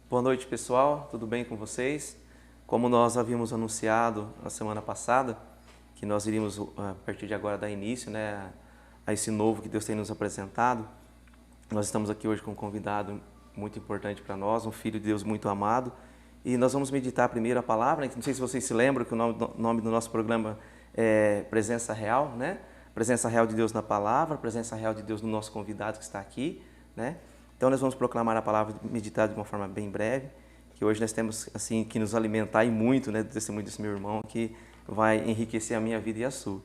Boa noite, pessoal. Tudo bem com vocês? Como nós havíamos anunciado na semana passada, que nós iríamos, a partir de agora, dar início, a esse novo que Deus tem nos apresentado, nós estamos aqui hoje com um convidado muito importante para nós, um filho de Deus muito amado, e nós vamos meditar primeiro a palavra. Não sei se vocês se lembram que o nome do nosso programa é Presença Real, né? Presença Real de Deus na palavra, Presença Real de Deus no nosso convidado que está aqui, né? Então nós vamos proclamar a palavra, meditar de uma forma bem breve, que hoje nós temos assim que nos alimentar e muito, né, do testemunho desse meu irmão, que vai enriquecer a minha vida e a sua.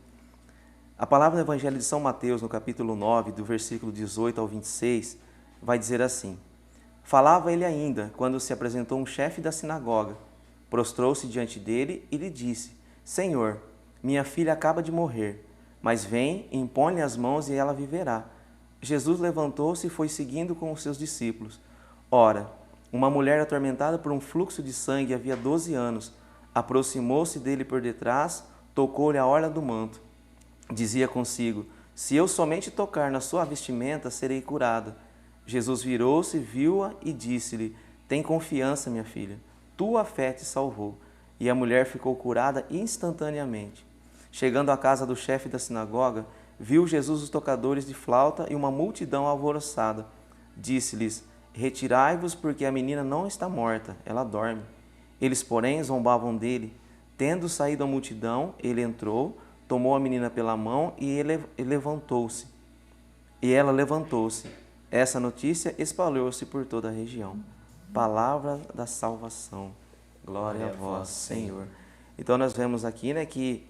A palavra do Evangelho de São Mateus, no capítulo 9, do versículo 18 ao 26, vai dizer assim: Falava ele ainda, quando se apresentou um chefe da sinagoga. Prostrou-se diante dele e lhe disse: Senhor, minha filha acaba de morrer, mas vem, impõe-lhe as mãos e ela viverá. Jesus levantou-se e foi seguindo com os seus discípulos. Ora, uma mulher atormentada por um fluxo de sangue havia 12 anos, aproximou-se dele por detrás, tocou-lhe a orla do manto. Dizia consigo: Se eu somente tocar na sua vestimenta, serei curada. Jesus virou-se, viu-a e disse-lhe: Tem confiança, minha filha, tua fé te salvou. E a mulher ficou curada instantaneamente. Chegando à casa do chefe da sinagoga, viu Jesus os tocadores de flauta e uma multidão alvoroçada. Disse-lhes: Retirai-vos, porque a menina não está morta, ela dorme. Eles, porém, zombavam dele. Tendo saído a multidão, ele entrou, tomou a menina pela mão e levantou-se. E ela levantou-se. Essa notícia espalhou-se por toda a região. Palavra da salvação. Glória a vós, Senhor. Então nós vemos aqui, né, que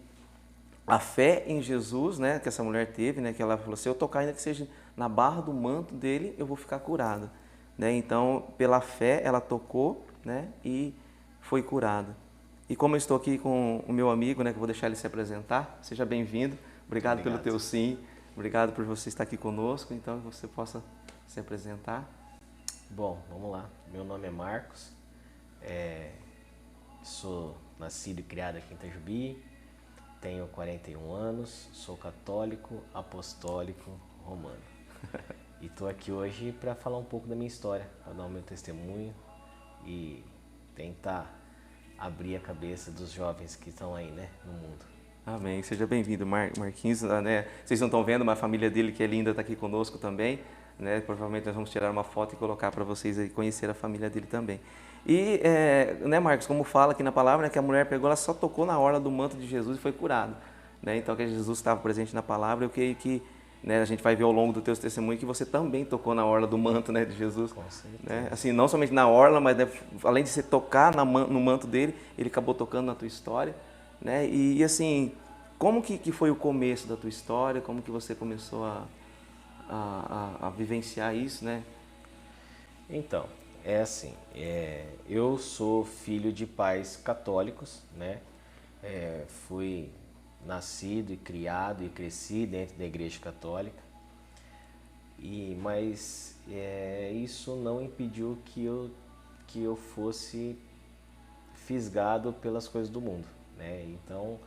a fé em Jesus, né, que essa mulher teve, né, que ela falou: se eu tocar ainda que seja na barra do manto dele, eu vou ficar curada, né? Então, pela fé, ela tocou, né, e foi curada. E como eu estou aqui com o meu amigo, né, que eu vou deixar ele se apresentar, seja bem-vindo. Obrigado pelo teu sim, obrigado por você estar aqui conosco. Então, que você possa se apresentar. Bom, vamos lá. Meu nome é Marcos, sou nascido e criado aqui em Itajubi, tenho 41 anos, sou católico, apostólico, romano. E estou aqui hoje para falar um pouco da minha história, para dar o meu testemunho e tentar abrir a cabeça dos jovens que estão aí, né, no mundo. Amém. Seja bem-vindo, Marquinhos, né? Vocês não estão vendo, mas a família dele, que é linda, está aqui conosco também, né? Provavelmente nós vamos tirar uma foto e colocar para vocês aí conhecer a família dele também. E, né, Marcos, como fala aqui na palavra, né, que a mulher pegou, ela só tocou na orla do manto de Jesus e foi curada, né? Então, que Jesus estava presente na palavra, eu creio que, né, a gente vai ver ao longo do teu testemunho que você também tocou na orla do manto, né, de Jesus. Com certeza. Né? Assim, não somente na orla, mas, né, além de você tocar no manto dele, ele acabou tocando na tua história, né? E assim, como que foi o começo da tua história? Como que você começou a vivenciar isso, né? Então, é assim, eu sou filho de pais católicos, né? Fui nascido e criado e cresci dentro da Igreja Católica, mas isso não impediu que eu fosse fisgado pelas coisas do mundo, né? Então,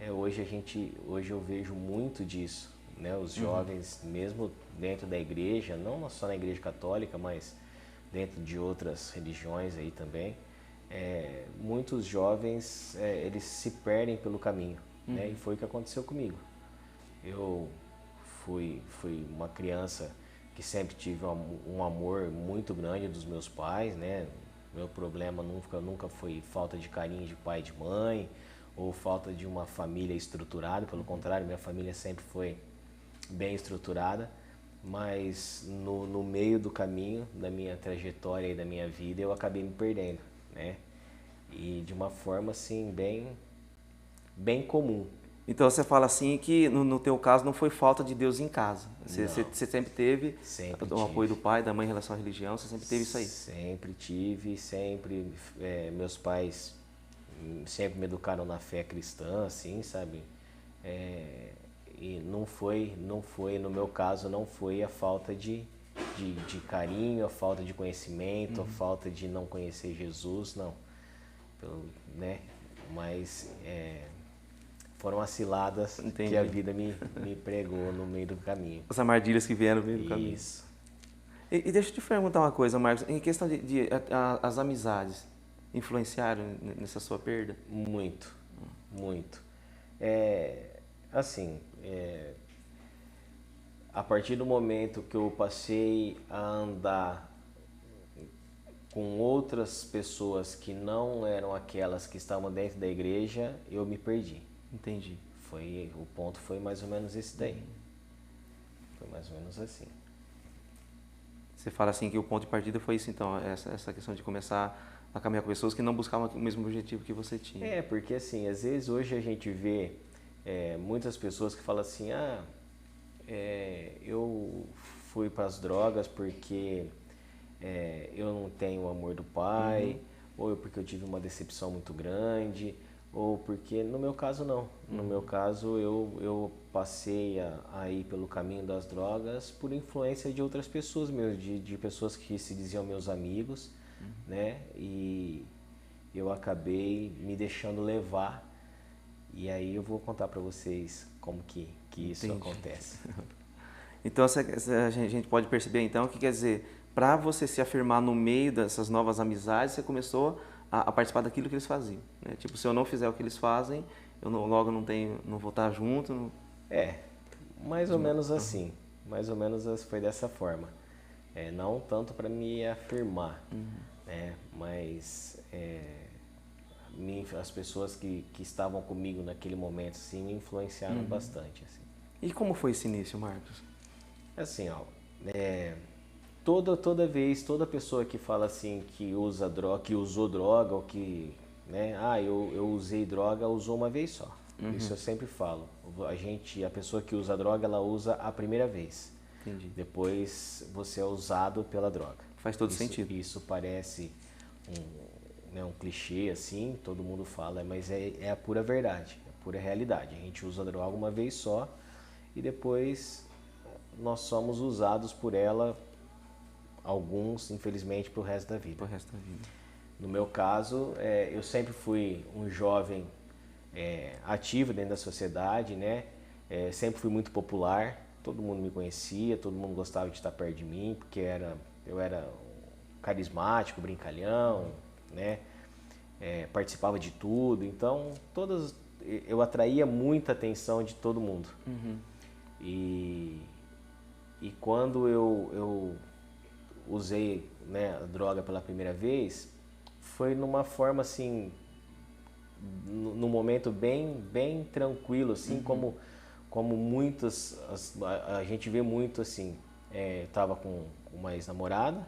hoje eu vejo muito disso, né? Os jovens, mesmo dentro da igreja, não só na Igreja Católica, mas dentro de outras religiões aí também, muitos jovens eles se perdem pelo caminho, né? E foi o que aconteceu comigo. Eu fui uma criança que sempre tive um amor muito grande dos meus pais, né? Meu problema nunca foi falta de carinho de pai e de mãe, ou falta de uma família estruturada. Pelo contrário, minha família sempre foi bem estruturada, mas no meio do caminho da minha trajetória e da minha vida eu acabei me perdendo, né? E de uma forma assim bem comum. Então você fala assim que no teu caso não foi falta de Deus em casa. Você sempre teve o apoio do pai, da mãe em relação à religião, você sempre teve isso aí? Sempre tive, meus pais sempre me educaram na fé cristã, assim, sabe? E não foi, no meu caso, não foi a falta de carinho, a falta de conhecimento, a falta de não conhecer Jesus, não. Né? Mas foram as ciladas que a vida me pregou no meio do caminho. As armadilhas que vieram no meio do caminho. Isso. E deixa eu te perguntar uma coisa, Marcos. Em questão as amizades influenciaram nessa sua perda? Muito, muito. É, assim, a partir do momento que eu passei a andar com outras pessoas que não eram aquelas que estavam dentro da igreja, eu me perdi. Entendi. O ponto foi mais ou menos esse daí. Foi mais ou menos assim. Você fala assim que o ponto de partida foi isso, então, essa questão de começar a caminhar com pessoas que não buscavam o mesmo objetivo que você tinha. Porque assim, às vezes hoje a gente vê muitas pessoas que falam assim, eu fui para as drogas porque eu não tenho o amor do pai, ou porque eu tive uma decepção muito grande, ou porque, no meu caso não. No meu caso eu passei a ir pelo caminho das drogas por influência de outras pessoas mesmo, de pessoas que se diziam meus amigos, né? E eu acabei me deixando levar. E aí eu vou contar para vocês como que isso acontece. Então a gente pode perceber então que quer dizer, para você se afirmar no meio dessas novas amizades, você começou a participar daquilo que eles faziam, né? Tipo, se eu não fizer o que eles fazem, logo não vou estar junto. Mais ou menos assim. Mais ou menos foi dessa forma. Não tanto para me afirmar, né? Mas as pessoas que estavam comigo naquele momento assim, me influenciaram bastante. Assim. E como foi esse início, Marcos? Assim, toda vez, toda pessoa que fala assim que usa droga, que usou droga, ou que, né, eu usei droga, usou uma vez só. Isso eu sempre falo. A pessoa que usa droga, ela usa a primeira vez. Entendi. Depois você é usado pela droga. Faz todo sentido. Isso parece um clichê assim, todo mundo fala, mas é a pura verdade, é a pura realidade. A gente usa a droga uma vez só e depois nós somos usados por ela, alguns, infelizmente, para o resto da vida. Pro resto da vida. No meu caso, eu sempre fui um jovem ativo dentro da sociedade, né? Sempre fui muito popular, todo mundo me conhecia, todo mundo gostava de estar perto de mim, porque eu era carismático, brincalhão, né? Participava de tudo, então eu atraía muita atenção de todo mundo. E quando eu usei, né, a droga pela primeira vez, foi numa forma assim, num momento bem tranquilo, assim, como muitas, a gente vê muito assim, tava com uma ex-namorada,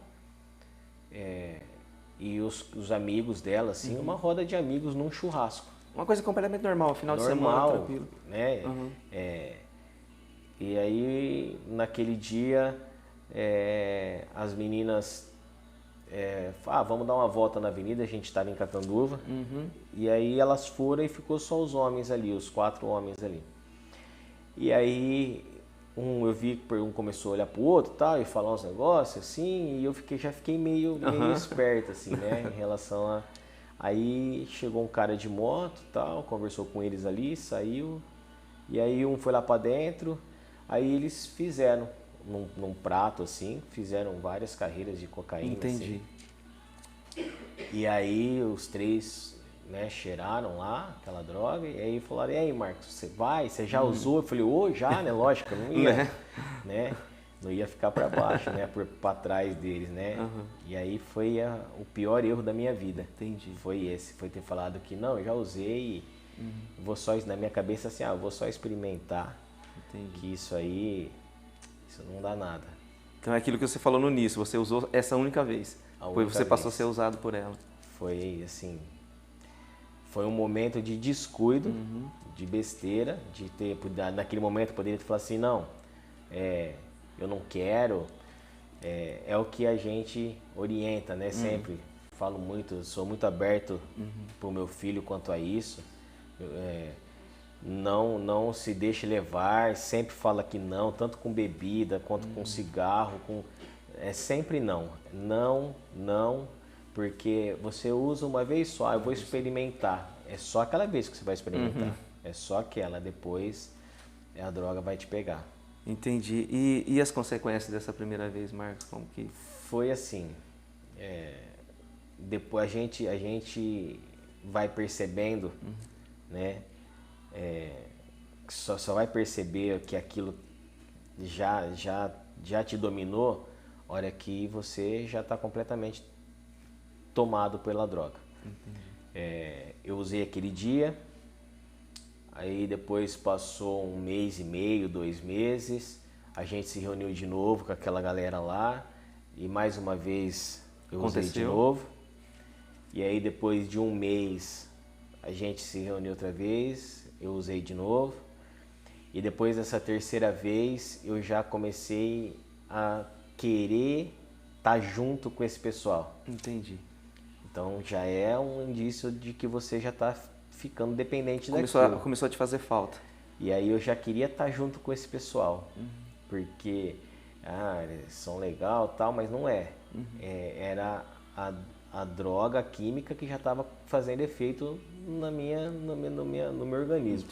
e os amigos dela, assim, uma roda de amigos num churrasco. Uma coisa completamente normal, final de semana, tranquilo. Né? E aí, naquele dia, as meninas vamos dar uma volta na avenida, a gente estava em Catanduva, e aí elas foram e ficou só os homens ali, os 4 homens ali. E aí eu vi que um começou a olhar pro outro tal, e falar uns negócios assim, e eu já fiquei meio esperto assim, né, em relação a... Aí chegou um cara de moto tal, conversou com eles ali, saiu, e aí um foi lá para dentro, aí eles fizeram num prato assim, fizeram várias carreiras de cocaína. Entendi. Assim. E aí os 3, né, cheiraram lá aquela droga, e aí falaram, e aí, Marcos, você já usou? Eu falei, já, né, lógico, eu não ia, né, não ia ficar para baixo, né, para trás deles, né, e aí foi o pior erro da minha vida. Entendi. Foi ter falado que não, eu já usei, vou só, na minha cabeça assim, eu vou só experimentar. Entendi. Que isso aí, isso não dá nada. Então é aquilo que você falou no início, você usou essa única vez. Depois você passou a ser usado por ela. Foi assim, foi um momento de descuido, de besteira, de ter, naquele momento eu poderia ter falado assim, não, eu não quero, é o que a gente orienta, né, sempre. Falo muito, sou muito aberto pro meu filho quanto a isso. Não se deixe levar, sempre fala que não, tanto com bebida quanto com cigarro, sempre não. Não, porque você usa uma vez só, eu vou experimentar. É só aquela vez que você vai experimentar. É só aquela, depois a droga vai te pegar. Entendi. E as consequências dessa primeira vez, Marcos? Como que... Foi assim, depois a gente vai percebendo, né? Só vai perceber que aquilo já te dominou, hora que você já está completamente tomado pela droga. Eu usei aquele dia, aí depois passou 1 mês e meio, 2 meses, a gente se reuniu de novo com aquela galera lá e mais uma vez eu usei de novo. E aí depois de 1 mês a gente se reuniu outra vez, eu usei de novo. E depois dessa terceira vez eu já comecei a querer estar junto com esse pessoal. Entendi. Então já é um indício de que você já está ficando dependente daquilo. Começou a te fazer falta. E aí eu já queria estar junto com esse pessoal. Porque eles são legal tal, mas não é. Era a droga química que já estava fazendo efeito no meu organismo.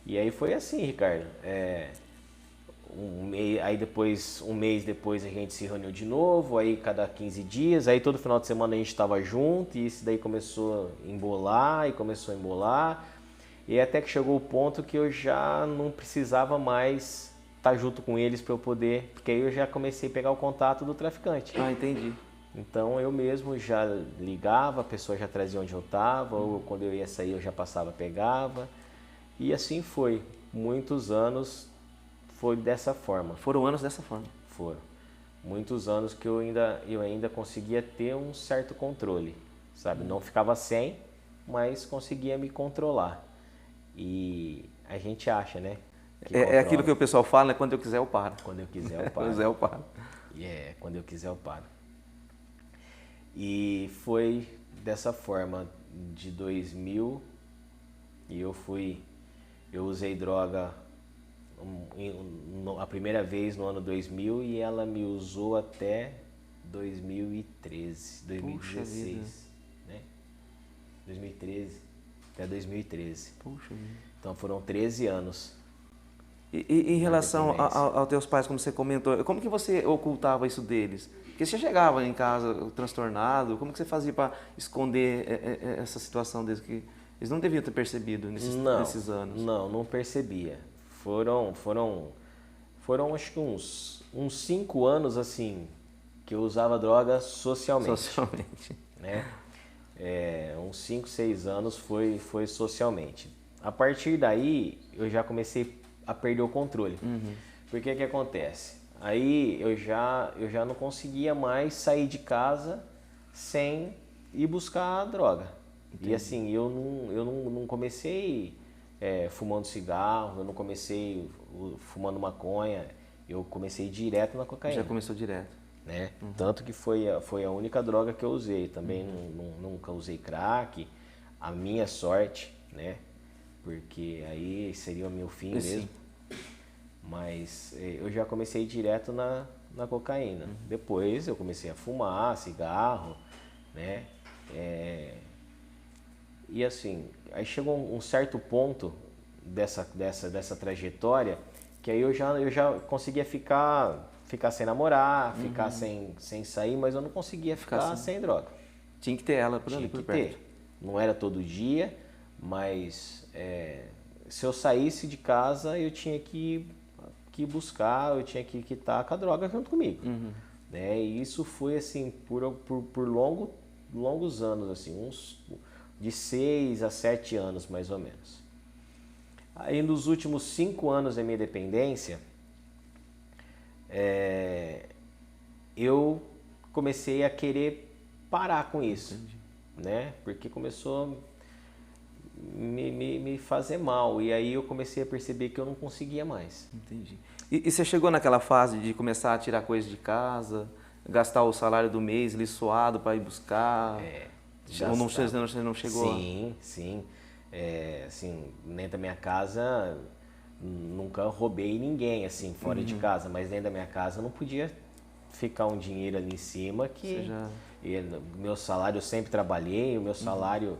E aí foi assim, Ricardo. Aí depois, 1 mês depois a gente se reuniu de novo, aí cada 15 dias, aí todo final de semana a gente estava junto e isso daí começou a embolar e até que chegou o ponto que eu já não precisava mais estar junto com eles para eu poder, porque aí eu já comecei a pegar o contato do traficante. Ah, entendi. Então eu mesmo já ligava, a pessoa já trazia onde eu estava, ou quando eu ia sair eu já passava, pegava, e assim foi, muitos anos. Foi dessa forma. Foram anos dessa forma. Foram. Muitos anos que eu ainda conseguia ter um certo controle, sabe? Não ficava sem, mas conseguia me controlar. E a gente acha, né? É aquilo que o pessoal fala, né? Quando eu quiser eu paro. Quando eu quiser eu paro. Quando eu quiser eu paro. Quando eu quiser eu paro. E foi dessa forma, de 2000, e eu usei droga a primeira vez no ano 2000 e ela me usou até 2013, 2016, né? 2013, até 2013. Puxa vida. Então foram 13 anos. E em relação aos teus pais, como você comentou, como que você ocultava isso deles? Porque você chegava em casa transtornado, como que você fazia para esconder essa situação deles? Que eles não deviam ter percebido nesses anos. Não percebia. Foram acho que uns 5 anos assim que eu usava droga socialmente. Né? Uns 5, 6 anos foi socialmente. A partir daí eu já comecei a perder o controle. Porque que acontece? Aí eu já não conseguia mais sair de casa sem ir buscar a droga. Entendi. E assim, eu não comecei fumando cigarro, eu não comecei fumando maconha, eu comecei direto na cocaína. Já começou direto. Né? Tanto que foi a única droga que eu usei. Também nunca usei crack, a minha sorte, né? Porque aí seria o meu fim mesmo. Mas eu já comecei direto na cocaína. Depois eu comecei a fumar cigarro, né? E assim, aí chegou um certo ponto dessa trajetória que aí eu já conseguia ficar sem namorar, ficar sem sair, mas eu não conseguia ficar sem droga. Tinha que ter ela por perto. Não era todo dia, mas se eu saísse de casa eu tinha que buscar, eu tinha que estar com a droga junto comigo. Né? E isso foi assim por longos anos, assim, uns de 6 a 7 anos mais ou menos. Aí nos últimos 5 anos da minha dependência, eu comecei a querer parar com isso. Né? Porque começou a me fazer mal. E aí eu comecei a perceber que eu não conseguia mais. Entendi. E você chegou naquela fase de começar a tirar coisas de casa, gastar o salário do mês ali suado para ir buscar? Ou não chegou? Sim. Assim, dentro da minha casa, nunca roubei ninguém, assim, fora de casa. Mas dentro da minha casa não podia ficar um dinheiro ali em cima que... Meu salário, eu sempre trabalhei, o meu salário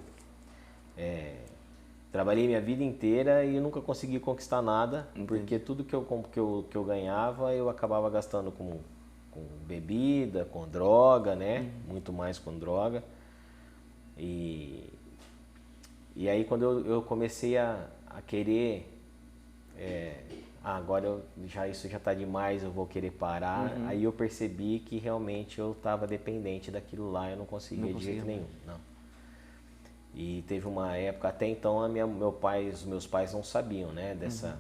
Trabalhei minha vida inteira e nunca consegui conquistar nada, Entendi. porque tudo que eu ganhava eu acabava gastando com bebida, com droga, né? Muito mais com droga. E, e aí quando eu comecei a querer, agora isso já está demais, eu vou querer parar. Aí eu percebi que realmente eu estava dependente daquilo lá, eu não conseguia de jeito nenhum. Não. E teve uma época, até então os meus pais não sabiam, né, dessa.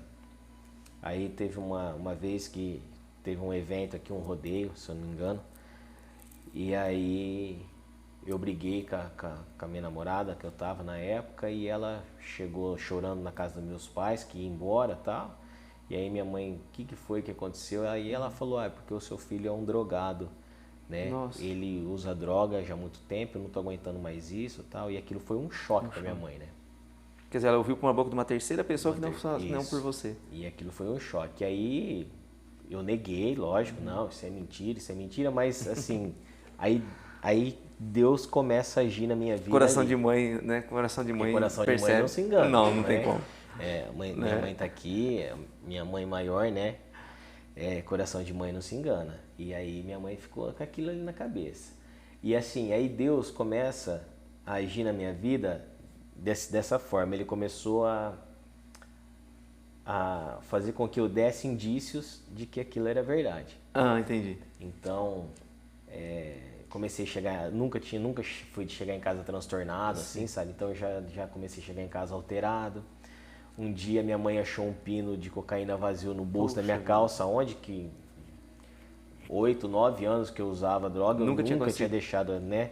Aí teve uma vez que teve um evento aqui, um rodeio, se eu não me engano. E aí eu briguei com a minha namorada, que eu tava na época, e ela chegou chorando na casa dos meus pais, que ia embora e tal. E aí minha mãe, o que foi que aconteceu? Aí ela falou, é porque o seu filho é um drogado, né? Nossa. Ele usa droga já há muito tempo, eu não tô aguentando mais isso e tal. E aquilo foi um choque pra minha mãe, né? Quer dizer, ela ouviu por uma boca de uma terceira pessoa que não Isso. por você. E aquilo foi um choque. Aí eu neguei, lógico, não, isso é mentira, mas assim, aí Deus começa a agir na minha vida. Coração ali. de mãe, né? Coração de mãe Coração percebe. de mãe não se engana. Não né? tem como. Minha mãe tá aqui, minha mãe maior, né? Coração de mãe não se engana. E aí minha mãe ficou com aquilo ali na cabeça. E assim, aí Deus começa a agir na minha vida dessa forma. Ele começou a fazer com que eu desse indícios de que aquilo era verdade. Ah, entendi. Então, comecei a chegar, nunca fui de chegar em casa transtornado, assim, sabe? Então já comecei a chegar em casa alterado. Um dia minha mãe achou um pino de cocaína vazio no bolso da minha calça, onde que 8, 9 anos que eu usava droga, eu nunca tinha deixado, né?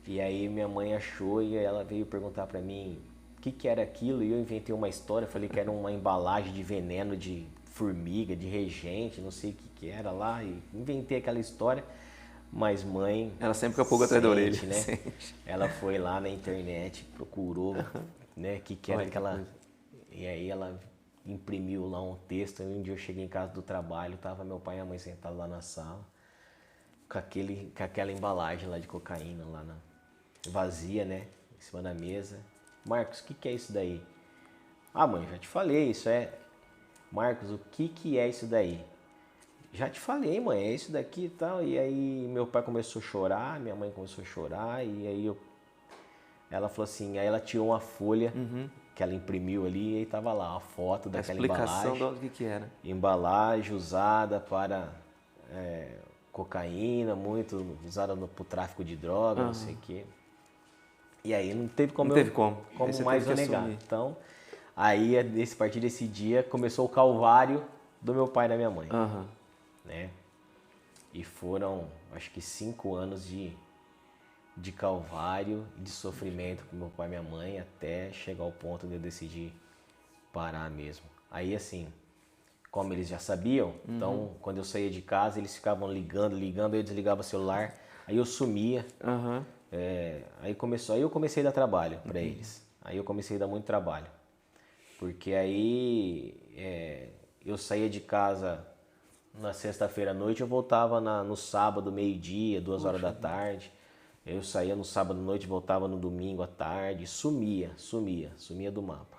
E aí minha mãe achou e ela veio perguntar pra mim o que era aquilo, e eu inventei uma história, falei que era uma embalagem de veneno de formiga, de regente, não sei o que era lá, e inventei aquela história. Mas mãe... Ela sempre com a pulga atrás da orelha. Né? Ela foi lá na internet, procurou, né, o que era aquela... E aí ela imprimiu lá um texto, e um dia eu cheguei em casa do trabalho, tava meu pai e a mãe sentados lá na sala, com aquela embalagem lá de cocaína, lá vazia, né, em cima da mesa. Marcos, o que é isso daí? Ah, mãe, já te falei, isso é... Marcos, o que é isso daí? Já te falei, mãe, é isso daqui e tal. E aí meu pai começou a chorar, minha mãe começou a chorar, e aí ela falou assim, aí ela tirou uma folha que ela imprimiu ali, e aí tava lá a foto daquela explicação embalagem. do que era. Embalagem usada para cocaína, muito usada pro tráfico de droga, não sei o quê. E aí não teve como mais eu negar. Então, aí a partir desse dia começou o calvário do meu pai e da minha mãe. Né? E foram, acho que 5 anos de calvário, de sofrimento com meu pai e minha mãe, até chegar ao ponto de eu decidir parar mesmo. Aí assim, como eles já sabiam, então quando eu saía de casa eles ficavam ligando, aí eu desligava o celular, aí eu sumia. Aí eu comecei a dar trabalho para eles. Aí eu comecei a dar muito trabalho. Porque aí eu saía de casa na sexta-feira à noite, eu voltava no sábado, meio-dia, 2 horas da tarde. Eu saía no sábado à noite, voltava no domingo à tarde, sumia do mapa,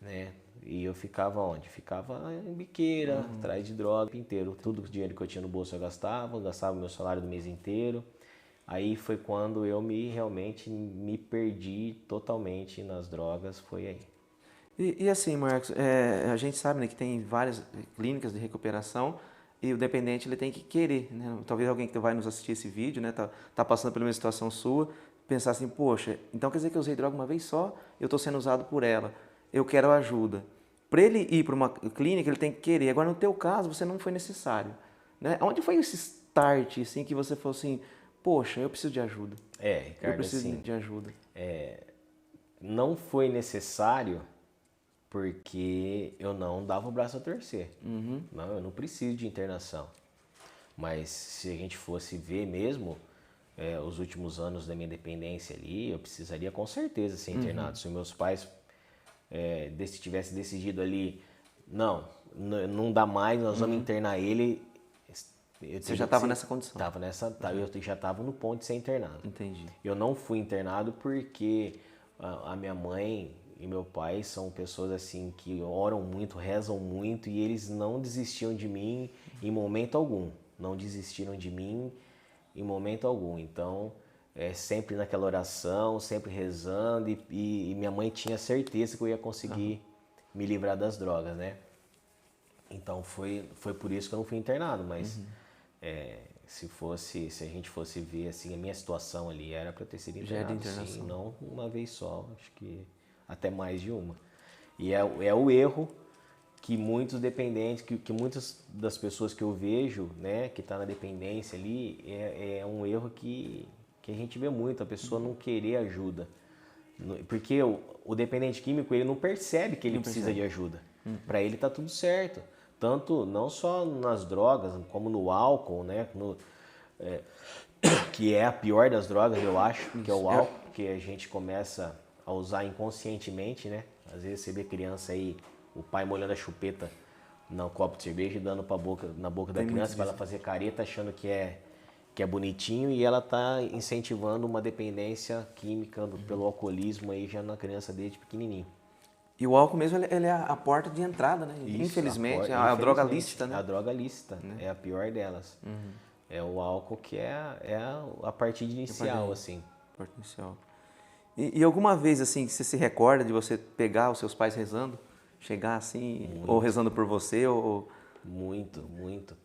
né? E eu ficava onde? Ficava em biqueira, atrás de droga o dia inteiro. Todo o dinheiro que eu tinha no bolso eu gastava meu salário do mês inteiro. Aí foi quando eu realmente me perdi totalmente nas drogas, foi aí. E assim, Marcos, a gente sabe, né, que tem várias clínicas de recuperação e o dependente ele tem que querer, né? Talvez alguém que vai nos assistir esse vídeo, né, tá passando pela mesma situação sua, pensar assim, poxa, então quer dizer que eu usei droga uma vez só, eu estou sendo usado por ela, eu quero ajuda. Para ele ir para uma clínica, ele tem que querer. Agora, no teu caso, você não foi necessário, né? Onde foi esse start, assim, que você falou assim, poxa, eu preciso de ajuda? Ricardo, eu preciso assim, de ajuda. Não foi necessário porque eu não dava o braço a torcer. Não, eu não preciso de internação. Mas se a gente fosse ver mesmo os últimos anos da minha dependência ali, eu precisaria com certeza ser internado. Se meus pais tivessem decidido ali, não dá mais, nós vamos internar ele. Você já estava nessa condição? Eu já estava no ponto de ser internado. Entendi. Eu não fui internado porque a minha mãe e meu pai são pessoas assim que oram muito, rezam muito e eles não desistiam de mim em momento algum. Não desistiram de mim em momento algum. Então, sempre naquela oração, sempre rezando e minha mãe tinha certeza que eu ia conseguir me livrar das drogas, né? Então foi por isso que eu não fui internado, mas se a gente fosse ver assim, a minha situação ali era para ter sido internado, sim, não uma vez só, acho que até mais de uma. E é o erro que muitos dependentes, que muitas das pessoas que eu vejo, né, que tá na dependência ali, é um erro que a gente vê muito, a pessoa não querer ajuda. Porque o dependente químico, ele não percebe que ele precisa de ajuda. Para ele tá tudo certo. Tanto não só nas drogas, como no álcool, né? Que é a pior das drogas, eu acho, que é o álcool, que a gente começa a usar inconscientemente, né? Às vezes você vê criança aí, o pai molhando a chupeta no copo de cerveja e dando na boca da criança para ela fazer careta achando que é bonitinho e ela tá incentivando uma dependência química pelo alcoolismo aí já na criança desde pequenininho. E o álcool mesmo, ele é a porta de entrada, né? Isso, infelizmente, a droga lícita, né? A droga lícita, é a pior delas. É o álcool que é a partida inicial, assim. Parte inicial. E alguma vez, assim, você se recorda de você pegar os seus pais rezando? Chegar assim, muito. Ou rezando por você, ou... Muito, muito.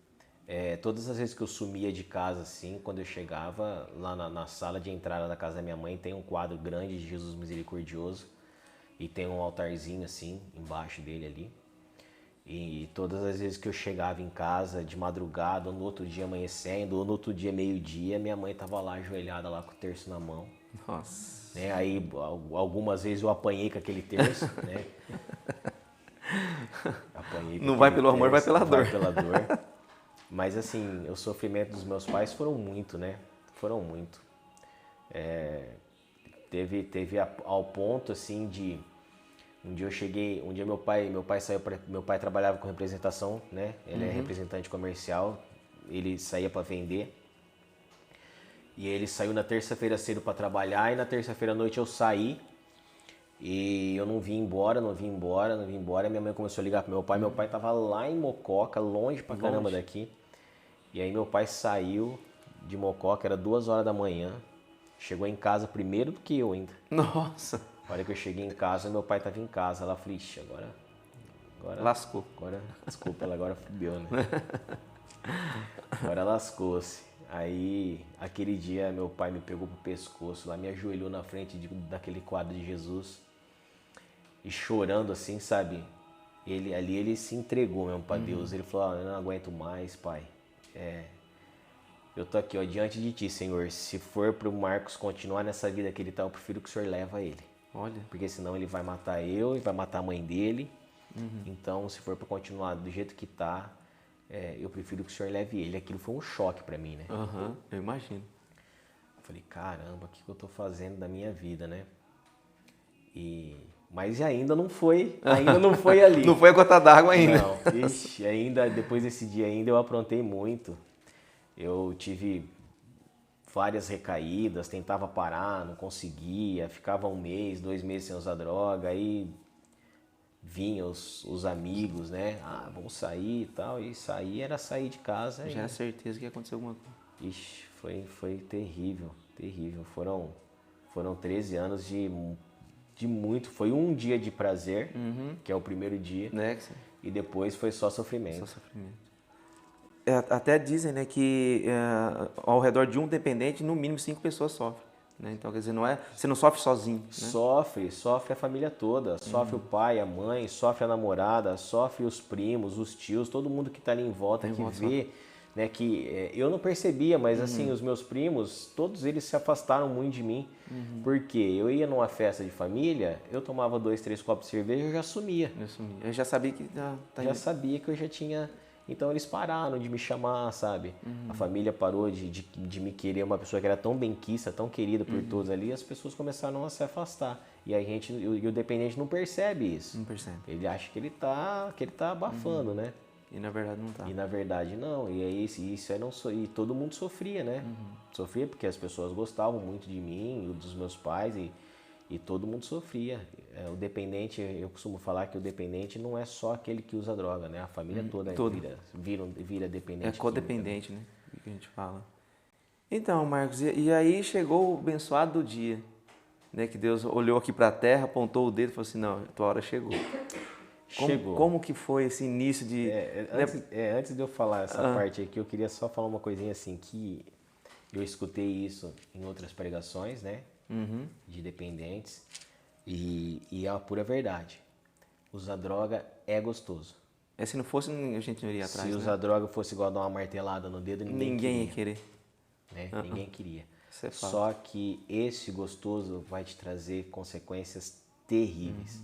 Todas as vezes que eu sumia de casa, assim, quando eu chegava lá na sala de entrada da casa da minha mãe, tem um quadro grande de Jesus Misericordioso. E tem um altarzinho assim, embaixo dele ali. E todas as vezes que eu chegava em casa de madrugada, ou no outro dia amanhecendo, ou no outro dia meio-dia, minha mãe tava lá ajoelhada lá com o terço na mão. Nossa. Né? Aí algumas vezes eu apanhei com aquele terço, né? Apanhei com não vai pelo amor, vai pela dor. Vai pela dor. Mas assim, o sofrimento dos meus pais foram muito, né? Foram muito. Teve ao ponto assim de um dia meu pai saiu meu pai trabalhava com representação, né? Ele é representante comercial, ele saía para vender. E ele saiu na terça-feira cedo para trabalhar e na terça-feira à noite eu saí e eu não vim embora. Minha mãe começou a ligar pro meu pai tava lá em Mococa, longe pra caramba daqui. E aí meu pai saiu de Mococa, era 2h da manhã. Chegou em casa primeiro do que eu ainda. Nossa! A hora que eu cheguei em casa, meu pai tava em casa. Ela falou, ixi, agora... Lascou. Desculpa, ela agora fudeu, né? Agora lascou-se. Aí, aquele dia, meu pai me pegou pro pescoço, lá me ajoelhou na frente daquele quadro de Jesus. E chorando assim, sabe? Ele se entregou mesmo pra Deus. Ele falou, eu não aguento mais, pai. Eu tô aqui, ó, diante de ti, Senhor. Se for pro Marcos continuar nessa vida que ele tá, eu prefiro que o Senhor leva ele. Olha. Porque senão ele vai matar eu e vai matar a mãe dele. Então, se for pra continuar do jeito que tá, eu prefiro que o Senhor leve ele. Aquilo foi um choque pra mim, né? Eu imagino. Eu falei, caramba, o que eu tô fazendo da minha vida, né? Mas ainda não foi ali. Não foi a gota d'água ainda. Não, ixi, ainda, depois desse dia ainda eu aprontei muito. Eu tive várias recaídas, tentava parar, não conseguia, ficava 1 mês, 2 meses sem usar droga, aí vinham os amigos, né? Ah, vamos sair e tal, e sair era sair de casa. Já era certeza que ia acontecer alguma coisa. Ixi, foi terrível, terrível. Foram 13 anos de muito, foi um dia de prazer, que é o primeiro dia, e depois foi só sofrimento. Só sofrimento. Até dizem, né, que ao redor de um dependente, no mínimo 5 pessoas sofrem. Né? Então, quer dizer, você não sofre sozinho. Né? Sofre a família toda. Sofre o pai, a mãe, sofre a namorada, sofre os primos, os tios, todo mundo que está ali em volta, que vê. Né, que eu não percebia, mas assim, os meus primos, todos eles se afastaram muito de mim. Porque eu ia numa festa de família, eu tomava 2, 3 copos de cerveja e eu já sumia. Eu já sabia que... já sabia que eu já tinha... Então eles pararam de me chamar, sabe? A família parou de me querer, uma pessoa que era tão benquista, tão querida por todos ali, as pessoas começaram a se afastar. E o dependente não percebe isso. Não percebe. Ele acha que ele tá abafando, né? E na verdade não tá. E na verdade não. E aí e todo mundo sofria, né? Sofria porque as pessoas gostavam muito de mim, dos meus pais, E todo mundo sofria. O dependente, eu costumo falar que o dependente não é só aquele que usa droga, né? A família toda vira dependente. É codependente, né? O que a gente fala. Então, Marcos, e aí chegou o abençoado do dia, né? Que Deus olhou aqui para a terra, apontou o dedo e falou assim, não, a tua hora chegou. Chegou. Como que foi esse início de... Antes de eu falar essa parte aqui, eu queria só falar uma coisinha assim, que eu escutei isso em outras pregações, né? De dependentes, e é a pura verdade. Usar droga é gostoso. Se não fosse, a gente não iria atrás, Se usar droga fosse igual dar uma martelada no dedo, ninguém ia querer. Né? Ninguém queria. Isso é fato. Só que esse gostoso vai te trazer consequências terríveis.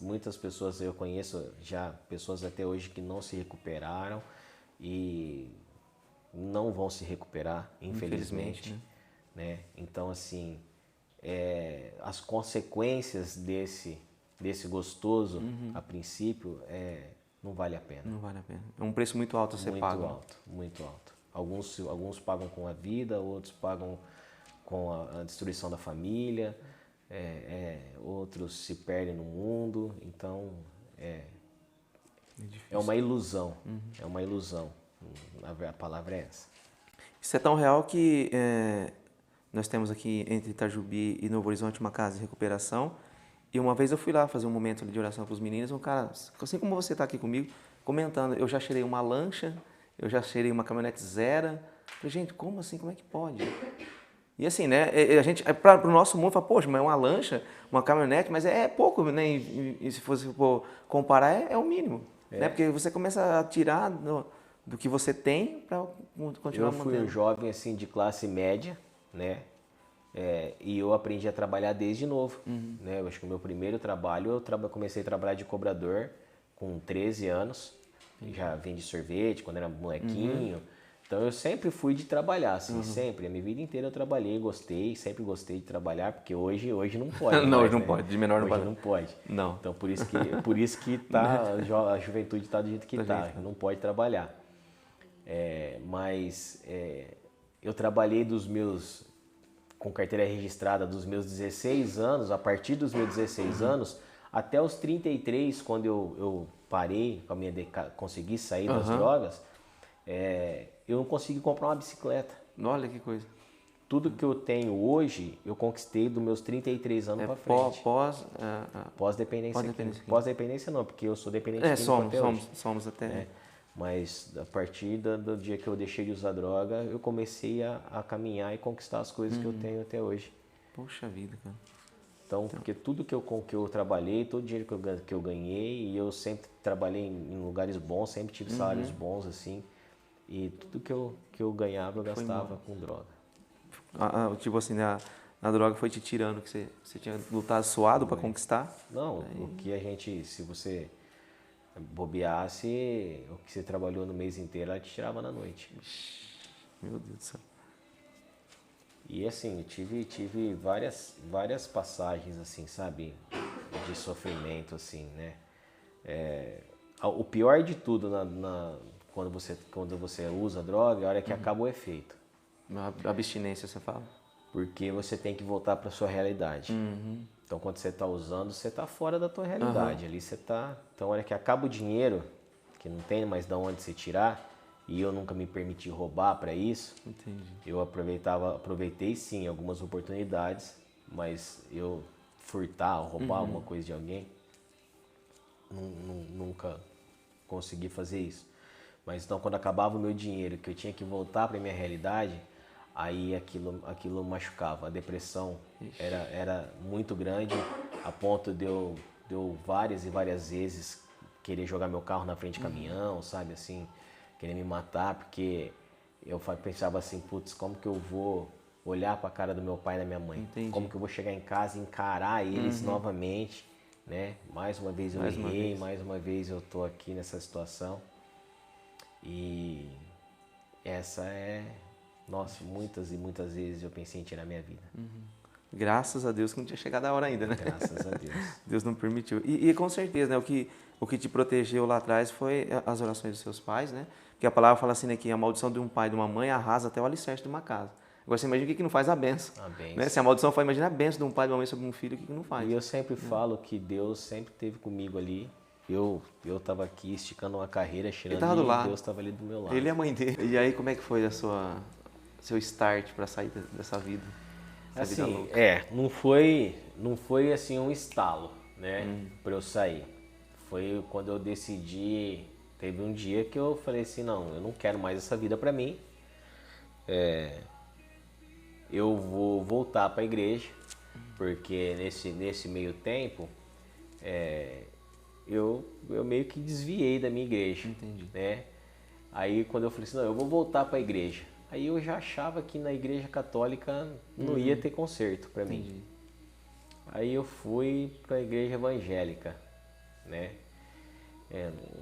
Muitas pessoas, eu conheço já pessoas até hoje que não se recuperaram e não vão se recuperar, infelizmente. Né? Então, assim, as consequências desse gostoso, a princípio, não vale a pena. Não vale a pena. É um preço muito alto a ser pago. Muito alto, muito alto. Alguns pagam com a vida, outros pagam com a destruição da família, outros se perdem no mundo. Então, é uma ilusão. É uma ilusão. A palavra é essa. Isso é tão real que nós temos aqui entre Itajubi e Novo Horizonte uma casa de recuperação. E uma vez eu fui lá fazer um momento de oração com os meninos, um cara, assim como você está aqui comigo, comentando, eu já cheirei uma lancha, eu já cheirei uma caminhonete zero. Falei, gente, como assim? Como é que pode? E assim, né, a gente, para o nosso mundo, fala, poxa, mas é uma lancha, uma caminhonete, mas é pouco, né? E se fosse for comparar, é o mínimo. Né? Porque você começa a tirar do que você tem para continuar mantendo. Eu fui um jovem assim, de classe média, né? E eu aprendi a trabalhar desde novo. Né? Eu acho que o meu primeiro trabalho, eu comecei a trabalhar de cobrador com 13 anos. Já vendi sorvete quando era molequinho. Então eu sempre fui de trabalhar, assim, sempre. A minha vida inteira eu trabalhei, sempre gostei de trabalhar, porque hoje não pode. Não, mais, hoje não né? de menor não hoje pode. Não pode. Não. Então por isso que tá, a juventude está do jeito que está, não pode trabalhar. Mas eu trabalhei com carteira registrada dos meus 16 anos, a partir dos meus 16 anos, até os 33, quando eu parei, consegui sair das drogas, eu não consegui comprar uma bicicleta. Olha que coisa. Tudo que eu tenho hoje, eu conquistei dos meus 33 anos para frente. Pós-dependência. Pós-dependência não, porque eu sou dependente somos até. Mas a partir do dia que eu deixei de usar droga, eu comecei a caminhar e conquistar as coisas que eu tenho até hoje. Poxa vida, cara. Então, porque tudo que eu trabalhei, todo o dinheiro que eu ganhei, e eu sempre trabalhei em lugares bons, sempre tive salários bons, assim, e tudo que eu ganhava, eu gastava com droga. Tipo assim, a droga foi te tirando, que você tinha lutado suado para conquistar? Não, o que a gente, se você bobeasse, o que você trabalhou no mês inteiro, ela te tirava na noite. Meu Deus do céu. E assim, tive várias passagens, assim, sabe, de sofrimento, assim, né? O pior de tudo quando você usa droga é a hora que acaba o efeito. A abstinência, você fala? Porque você tem que voltar para sua realidade. Então, quando você está usando, você está fora da tua realidade. Ali você está... Então, a hora que acaba o dinheiro, que não tem mais de onde você tirar, e eu nunca me permiti roubar para isso. Entendi. Eu aproveitei sim algumas oportunidades, mas eu furtar, roubar alguma coisa de alguém, nunca consegui fazer isso. Mas então quando acabava o meu dinheiro, que eu tinha que voltar para minha realidade, aí aquilo machucava. A depressão era muito grande, a ponto de eu várias e várias vezes querer jogar meu carro na frente de caminhão, sabe, assim, querer me matar, porque eu pensava assim, putz, como que eu vou olhar para a cara do meu pai e da minha mãe? Entendi. Como que eu vou chegar em casa e encarar eles novamente, né? Mais uma vez eu errei, mais uma vez eu tô aqui nessa situação. E essa nossa, muitas e muitas vezes eu pensei em tirar minha vida. Graças a Deus que não tinha chegado a hora ainda, né? Graças a Deus. Deus não permitiu. E com certeza, né, o que te protegeu lá atrás foi as orações dos seus pais, né? Porque a palavra fala assim, né, que a maldição de um pai e de uma mãe arrasa até o alicerce de uma casa. Agora você imagina o que não faz a benção. A bênção. Né? Se a maldição faz, imagina a benção de um pai e de uma mãe sobre um filho, o que não faz. E eu sempre falo que Deus sempre esteve comigo ali. Eu estava aqui esticando uma carreira, Ele tava do lado. Deus estava ali do meu lado. Ele é a mãe dele. E aí, como é que foi seu start para sair dessa vida? Essa vida Assim, louca? não foi assim um estalo, né, para eu sair. Foi quando eu decidi, teve um dia que eu falei assim, não, eu não quero mais essa vida para mim. Eu vou voltar para a igreja, porque nesse meio tempo eu meio que desviei da minha igreja. Entendi. Né? Aí quando eu falei assim, não, eu vou voltar para a igreja. Aí eu já achava que na igreja católica não ia ter conserto para mim. Entendi. Aí eu fui para a igreja evangélica, né?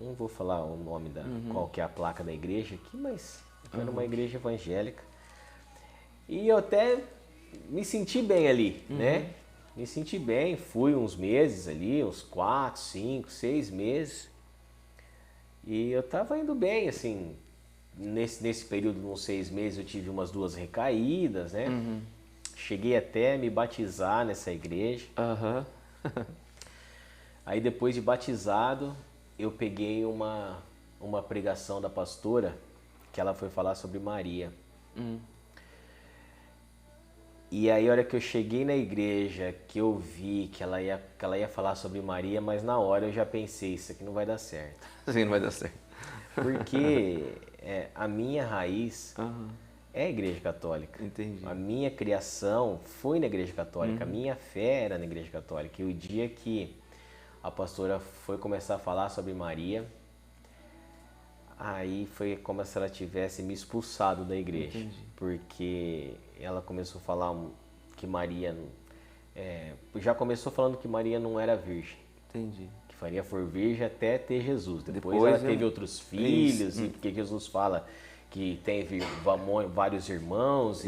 Não vou falar o nome qual que é a placa da igreja aqui, mas era uma igreja evangélica. E eu até me senti bem ali, né? Me senti bem, fui uns meses ali, uns 4, 5, 6 meses. E eu tava indo bem, assim, nesse período, uns 6 meses, eu tive umas 2 recaídas, né? Cheguei até a me batizar nessa igreja. Aí depois de batizado, eu peguei uma pregação da pastora, que ela foi falar sobre Maria. E aí, a hora que eu cheguei na igreja, que eu vi que ela ia falar sobre Maria, mas na hora eu já pensei, isso aqui não vai dar certo. Sim, não vai dar certo. Porque a minha raiz é a igreja católica. Entendi. A minha criação foi na igreja católica, a minha fé era na igreja católica. E o dia que a pastora foi começar a falar sobre Maria, aí foi como se ela tivesse me expulsado da igreja. Entendi. Porque ela começou a falar que Maria... já começou falando que Maria não era virgem. Entendi. Que Maria for virgem até ter Jesus. Depois ela teve outros filhos, Isso. e porque Jesus fala que teve vários irmãos.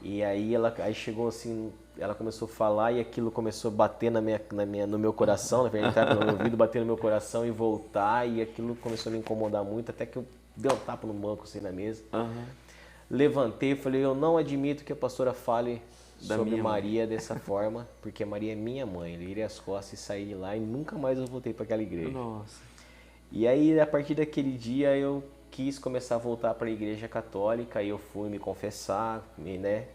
E aí aí chegou assim, ela começou a falar e aquilo começou a bater no meu coração, na verdade, entrar pelo meu ouvido, bater no meu coração e voltar, e aquilo começou a me incomodar muito, até que eu dei um tapa no banco assim na mesa. Levantei e falei, eu não admito que a pastora fale sobre Maria dessa forma, porque Maria é minha mãe. Eu virei as costas e saí de lá e nunca mais eu voltei para aquela igreja. Nossa. E aí, a partir daquele dia, eu quis começar a voltar para a igreja católica, e eu fui me confessar, né?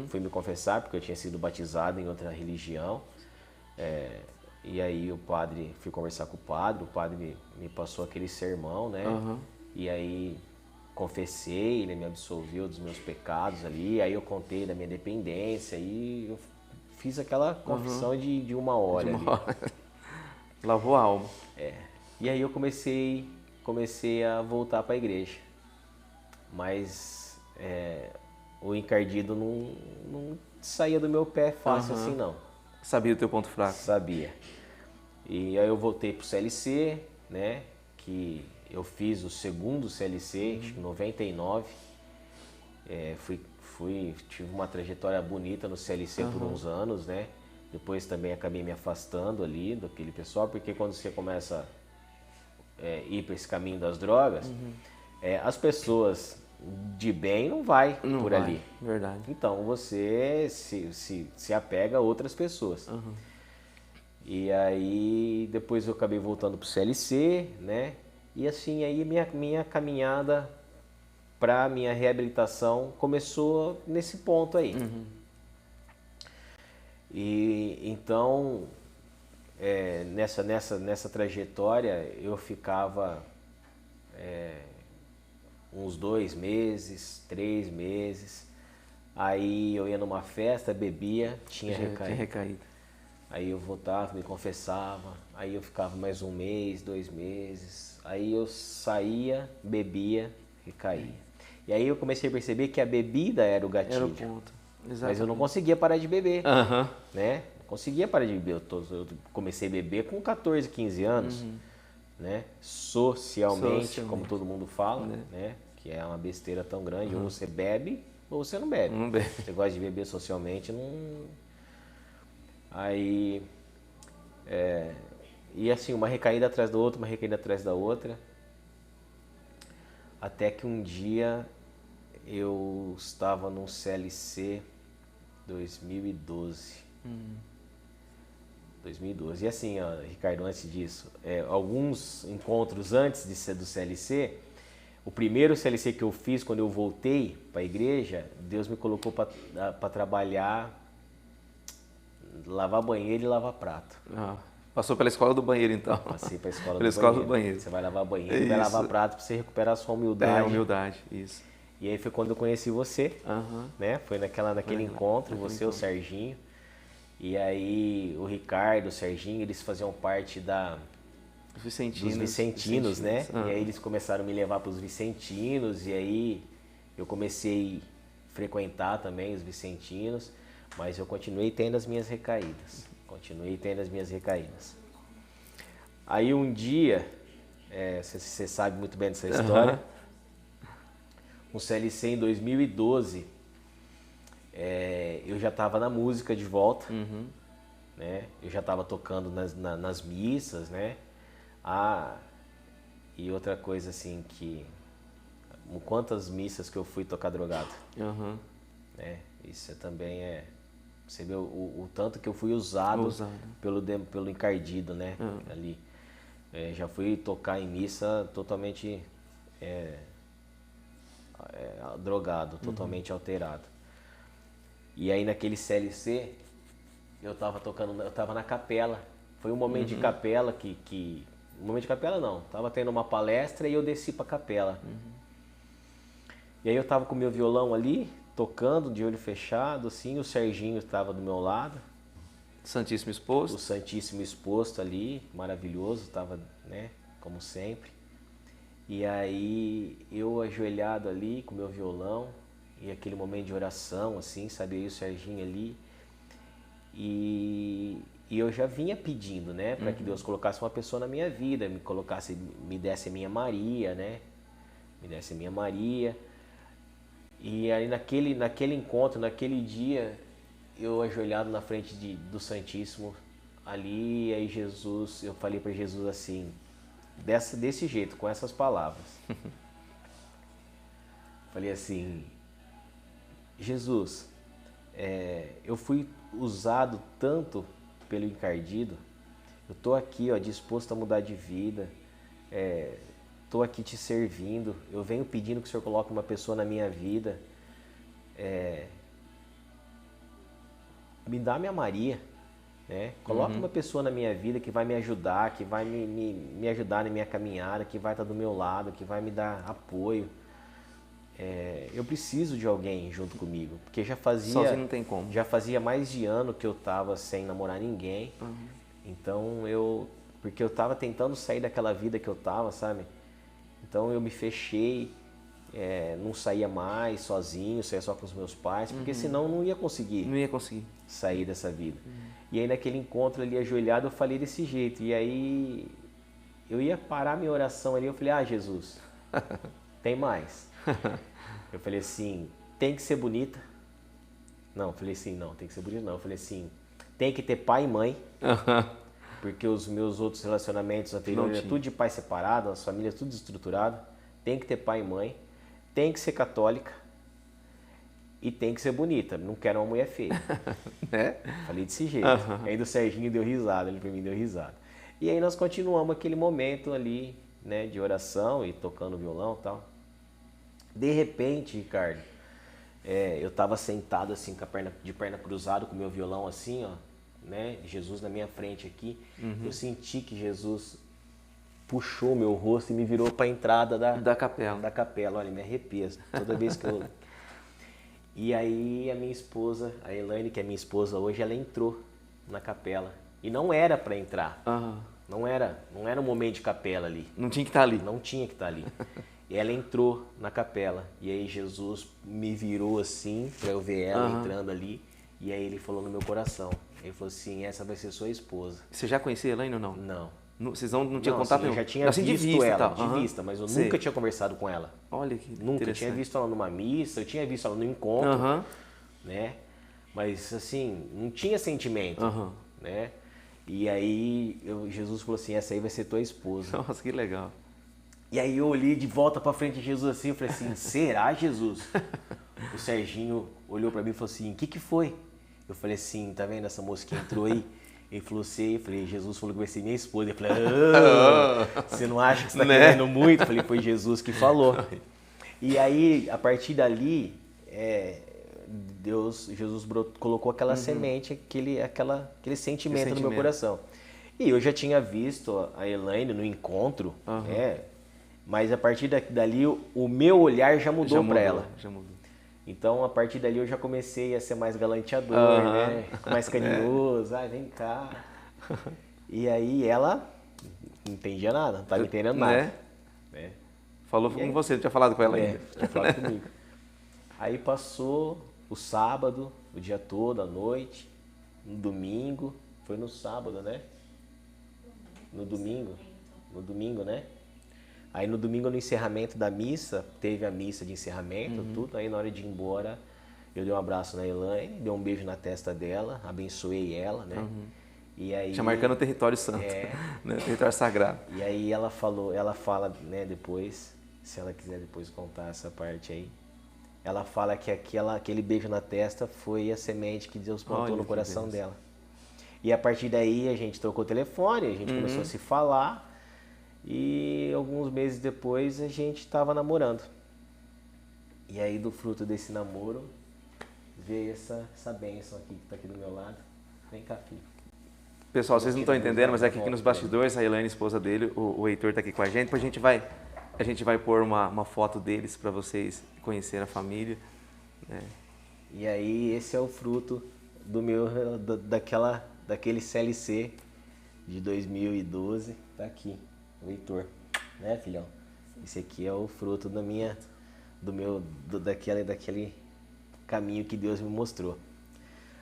Fui me confessar porque eu tinha sido batizado em outra religião. E aí fui conversar com o padre me passou aquele sermão, né? E aí confessei, ele me absolveu dos meus pecados ali, aí eu contei da minha dependência e eu fiz aquela confissão de 1 hora. Lavou a alma. E aí eu comecei a voltar para a igreja. Mas o encardido não saía do meu pé fácil assim, não. Sabia o teu ponto fraco. Sabia. E aí eu voltei pro CLC, né? Que eu fiz o segundo CLC, acho que em 99. Tive uma trajetória bonita no CLC por uns anos, né? Depois também acabei me afastando ali daquele pessoal, porque quando você começa ir para esse caminho das drogas, as pessoas de bem não vai por ali. Verdade. Então você se apega a outras pessoas. E aí depois eu acabei voltando pro CLC, né? E assim aí minha caminhada para minha reabilitação começou nesse ponto aí. E então nessa trajetória eu ficava uns 2 meses, 3 meses. Aí eu ia numa festa, bebia, tinha recaído. Aí eu voltava, me confessava, aí eu ficava mais 1 mês, 2 meses. Aí eu saía, bebia, recaía. E aí eu comecei a perceber que a bebida era o gatilho. Era o ponto. Exatamente. Mas eu não conseguia parar de beber, né? Não conseguia parar de beber. Eu comecei a beber com 14, 15 anos, né? Socialmente, como todo mundo fala, né? Que é uma besteira tão grande. Ou você bebe, ou você não bebe. Não bebe. Você gosta de beber socialmente, não... Aí... E assim, uma recaída atrás da outra, uma recaída atrás da outra. Até que um dia eu estava no CLC 2012. 2012. E assim, ó, Ricardo, antes disso, alguns encontros antes de ser do CLC, o primeiro CLC que eu fiz quando eu voltei para a igreja, Deus me colocou para trabalhar, lavar banheiro e lavar prato. Passou pela escola do banheiro, então. Passei para a escola pela escola do banheiro. Você vai lavar banheiro, vai lavar prato para você recuperar a sua humildade. Humildade, isso. E aí foi quando eu conheci você, né? Foi naquele encontro, você, o Serginho. E aí o Ricardo, o Serginho, eles faziam parte dos Vicentinos, né? E aí eles começaram a me levar para os Vicentinos, e aí eu comecei a frequentar também os Vicentinos, mas eu continuei tendo as minhas recaídas. Aí um dia, você sabe muito bem dessa história, um CLC em 2012, eu já estava na música de volta, né? Eu já estava tocando nas missas, né? E outra coisa assim quantas missas que eu fui tocar drogado, né? Isso também você vê o tanto que eu fui usado. Pelo encardido, né? Ali. Já fui tocar em missa totalmente drogado, totalmente alterado. E aí naquele CLC, eu tava na capela. Foi um momento de capela um momento de capela não, tava tendo uma palestra e eu desci pra capela. E aí eu tava com o meu violão ali, tocando de olho fechado, assim, o Serginho estava do meu lado. Santíssimo exposto. O Santíssimo exposto ali, maravilhoso, estava, né, como sempre. E aí eu ajoelhado ali com o meu violão e aquele momento de oração, assim, sabe, aí o Serginho ali. E eu já vinha pedindo, né, para que Deus colocasse uma pessoa na minha vida, me desse a minha Maria, né, me desse a minha Maria. E aí naquele encontro, naquele dia, eu ajoelhado na frente do Santíssimo ali, aí eu falei para Jesus assim, desse jeito, com essas palavras. Falei assim, Jesus, eu fui usado tanto pelo encardido, eu tô aqui, ó, disposto a mudar de vida, estou aqui te servindo, eu venho pedindo que o Senhor coloque uma pessoa na minha vida, me dá minha Maria, né? Coloque uma pessoa na minha vida que vai me ajudar, que vai me ajudar na minha caminhada, que vai estar do meu lado, que vai me dar apoio. Eu preciso de alguém junto comigo, porque sozinho não tem como. Já fazia mais de ano que eu estava sem namorar ninguém, então porque eu estava tentando sair daquela vida que eu estava, sabe? Então eu me fechei, não saía mais sozinho, saía só com os meus pais, porque senão eu não ia conseguir sair dessa vida. E aí naquele encontro ali ajoelhado eu falei desse jeito, e aí eu ia parar minha oração ali, eu falei, Jesus, tem mais. Eu falei assim, tem que ser bonita. Não, eu falei assim, não, tem que ser bonita não. Eu falei assim, tem que ter pai e mãe. Porque os meus outros relacionamentos anteriores é tudo de pai separado, as famílias tudo estruturado. Tem que ter pai e mãe, tem que ser católica e tem que ser bonita. Não quero uma mulher feia. Falei desse jeito. Aí do Serginho deu risada, ele pra mim deu risada. E aí nós continuamos aquele momento ali, né, de oração e tocando violão e tal. De repente, Ricardo, eu tava sentado assim, de perna cruzada, com o meu violão assim, ó, né? Jesus na minha frente aqui. Eu senti que Jesus puxou meu rosto e me virou para a entrada da capela. Olha, me arrepia toda vez que eu... E aí a minha esposa, a Elaine, que é minha esposa hoje, ela entrou na capela. E não era para entrar. Não era um momento de capela ali. Não tinha que estar ali. Não tinha que estar ali. E ela entrou na capela. E aí Jesus me virou assim, para eu ver ela entrando ali. E aí ele falou no meu coração. Ele falou assim, essa vai ser sua esposa. Você já conhecia a Elaine ou não? Não. Vocês não tinham contato nenhum? Eu já tinha visto ela, de vista, mas eu Sei. nunca tinha conversado com ela. Olha que Nunca. Eu tinha visto ela numa missa, eu tinha visto ela no encontro, né? Mas assim, não tinha sentimento, né? E aí Jesus falou assim, essa aí vai ser tua esposa. Nossa, que legal. E aí eu olhei de volta pra frente de Jesus assim, eu falei assim, será Jesus? O Serginho olhou pra mim e falou assim, o que foi? Eu falei assim, tá vendo essa moça que entrou aí? Ele falou assim, eu falei, Jesus falou que vai ser minha esposa. Eu falei, você não acha que você tá querendo muito? Eu falei, foi Jesus que falou. E aí, a partir dali, Jesus colocou aquela semente, aquele sentimento no meu coração. E eu já tinha visto a Elaine no encontro, né? Mas a partir dali, o meu olhar já mudou para ela. Já mudou. Então, a partir dali, eu já comecei a ser mais galanteador, né? Mais carinhoso. Vem cá. E aí, ela não entendia nada, não estava entendendo nada. Né? Falou com você, não tinha falado com ela ainda. Tinha falado comigo. Aí passou o sábado, o dia todo, a noite, no domingo. Foi no sábado, né? No domingo, né? Aí no domingo, no encerramento da missa, teve a missa de encerramento, tudo. Aí na hora de ir embora, eu dei um abraço na Elaine, dei um beijo na testa dela, abençoei ela, né? E aí, já marcando o território santo, né? O território sagrado. E aí ela fala, né, depois, se ela quiser depois contar essa parte aí, ela fala que aquele beijo na testa foi a semente que Deus plantou no coração dela. E a partir daí a gente trocou o telefone, a gente começou a se falar. E alguns meses depois a gente estava namorando. E aí do fruto desse namoro veio essa bênção aqui que está aqui do meu lado. Vem cá, filho. Pessoal, vocês não estão entendendo, mas é que aqui nos bastidores, a Elaine, esposa dele, o Heitor está aqui com a gente. Depois a gente vai pôr uma foto deles para vocês conhecerem a família. Né? E aí esse é o fruto daquele CLC de 2012. Tá aqui. O Heitor, né, filhão? Esse aqui é o fruto daquele caminho que Deus me mostrou.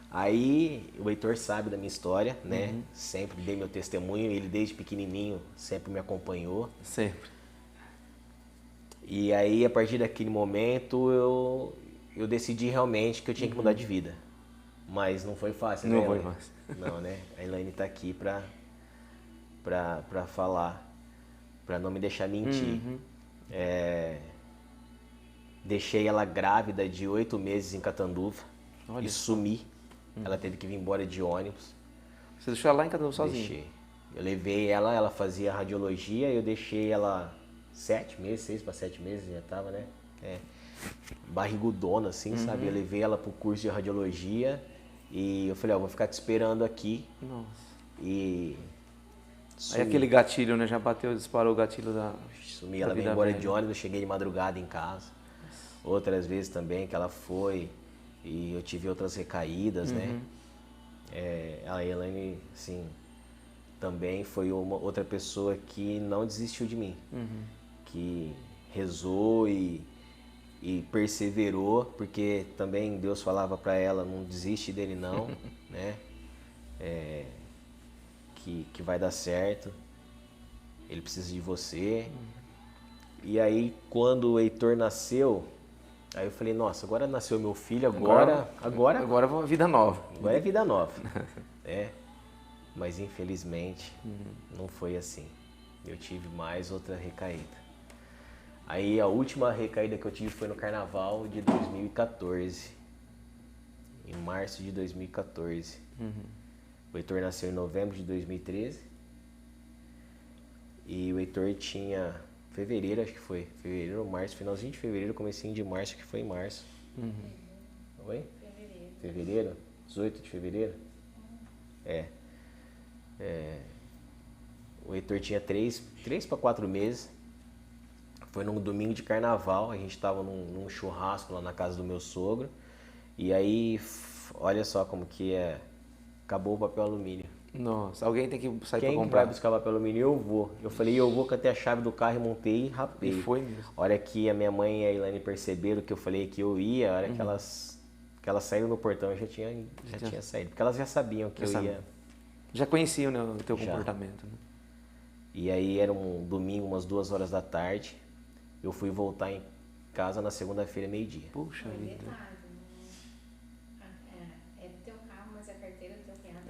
Aí o Heitor sabe da minha história, né? Sempre dei meu testemunho, ele desde pequenininho sempre me acompanhou. Sempre. E aí a partir daquele momento eu decidi realmente que eu tinha que mudar de vida. Mas não foi fácil, né? Não foi fácil. Não, né? A Elaine tá aqui pra falar. Pra não me deixar mentir. Deixei ela grávida de 8 meses em Catanduva. Olha, e sumi. Ela teve que vir embora de ônibus. Você deixou ela lá em Catanduva sozinha? Deixei. Eu levei ela fazia radiologia, eu deixei ela 7 meses, 6 para 7 meses já tava, né? Barrigudona assim, sabe? Eu levei ela pro curso de radiologia e eu falei, vou ficar te esperando aqui. Nossa. E aí aquele gatilho, né? Já bateu, disparou o gatilho da... Sumi, ela veio embora de ônibus, eu cheguei de madrugada em casa. Outras vezes também que ela foi e eu tive outras recaídas, né? A Elaine, assim, também foi outra pessoa que não desistiu de mim. Que rezou e perseverou, porque também Deus falava para ela, não desiste dele não, né? Que vai dar certo, ele precisa de você. E aí quando o Heitor nasceu, aí eu falei, nossa, agora nasceu meu filho, agora é uma vida nova. Agora é vida nova. Mas infelizmente não foi assim. Eu tive mais outra recaída. Aí a última recaída que eu tive foi no carnaval de 2014. Em março de 2014. O Heitor nasceu em novembro de 2013. E o Heitor tinha... fevereiro, acho que foi. Fevereiro ou março. Finalzinho de fevereiro, comecinho de março, acho que foi em março. Oi? Fevereiro? 18 de fevereiro? O Heitor tinha 3 para 4 meses. Foi num domingo de carnaval. A gente estava num churrasco lá na casa do meu sogro. E aí, olha só como que é. Acabou o papel alumínio. Nossa, alguém tem que sair para comprar. Quem vai buscar papel alumínio? Eu vou. Eu falei, eu vou, catei a chave do carro e montei e rapei. E foi mesmo. A hora que a minha mãe e a Elaine perceberam que eu falei que eu ia, a hora que elas saíram no portão, eu já tinha saído. Porque elas já sabiam que eu ia. Já conheciam, né, o teu comportamento. Né? E aí era um domingo, umas 2 horas da tarde. Eu fui voltar em casa na segunda-feira, meio-dia. Puxa vida.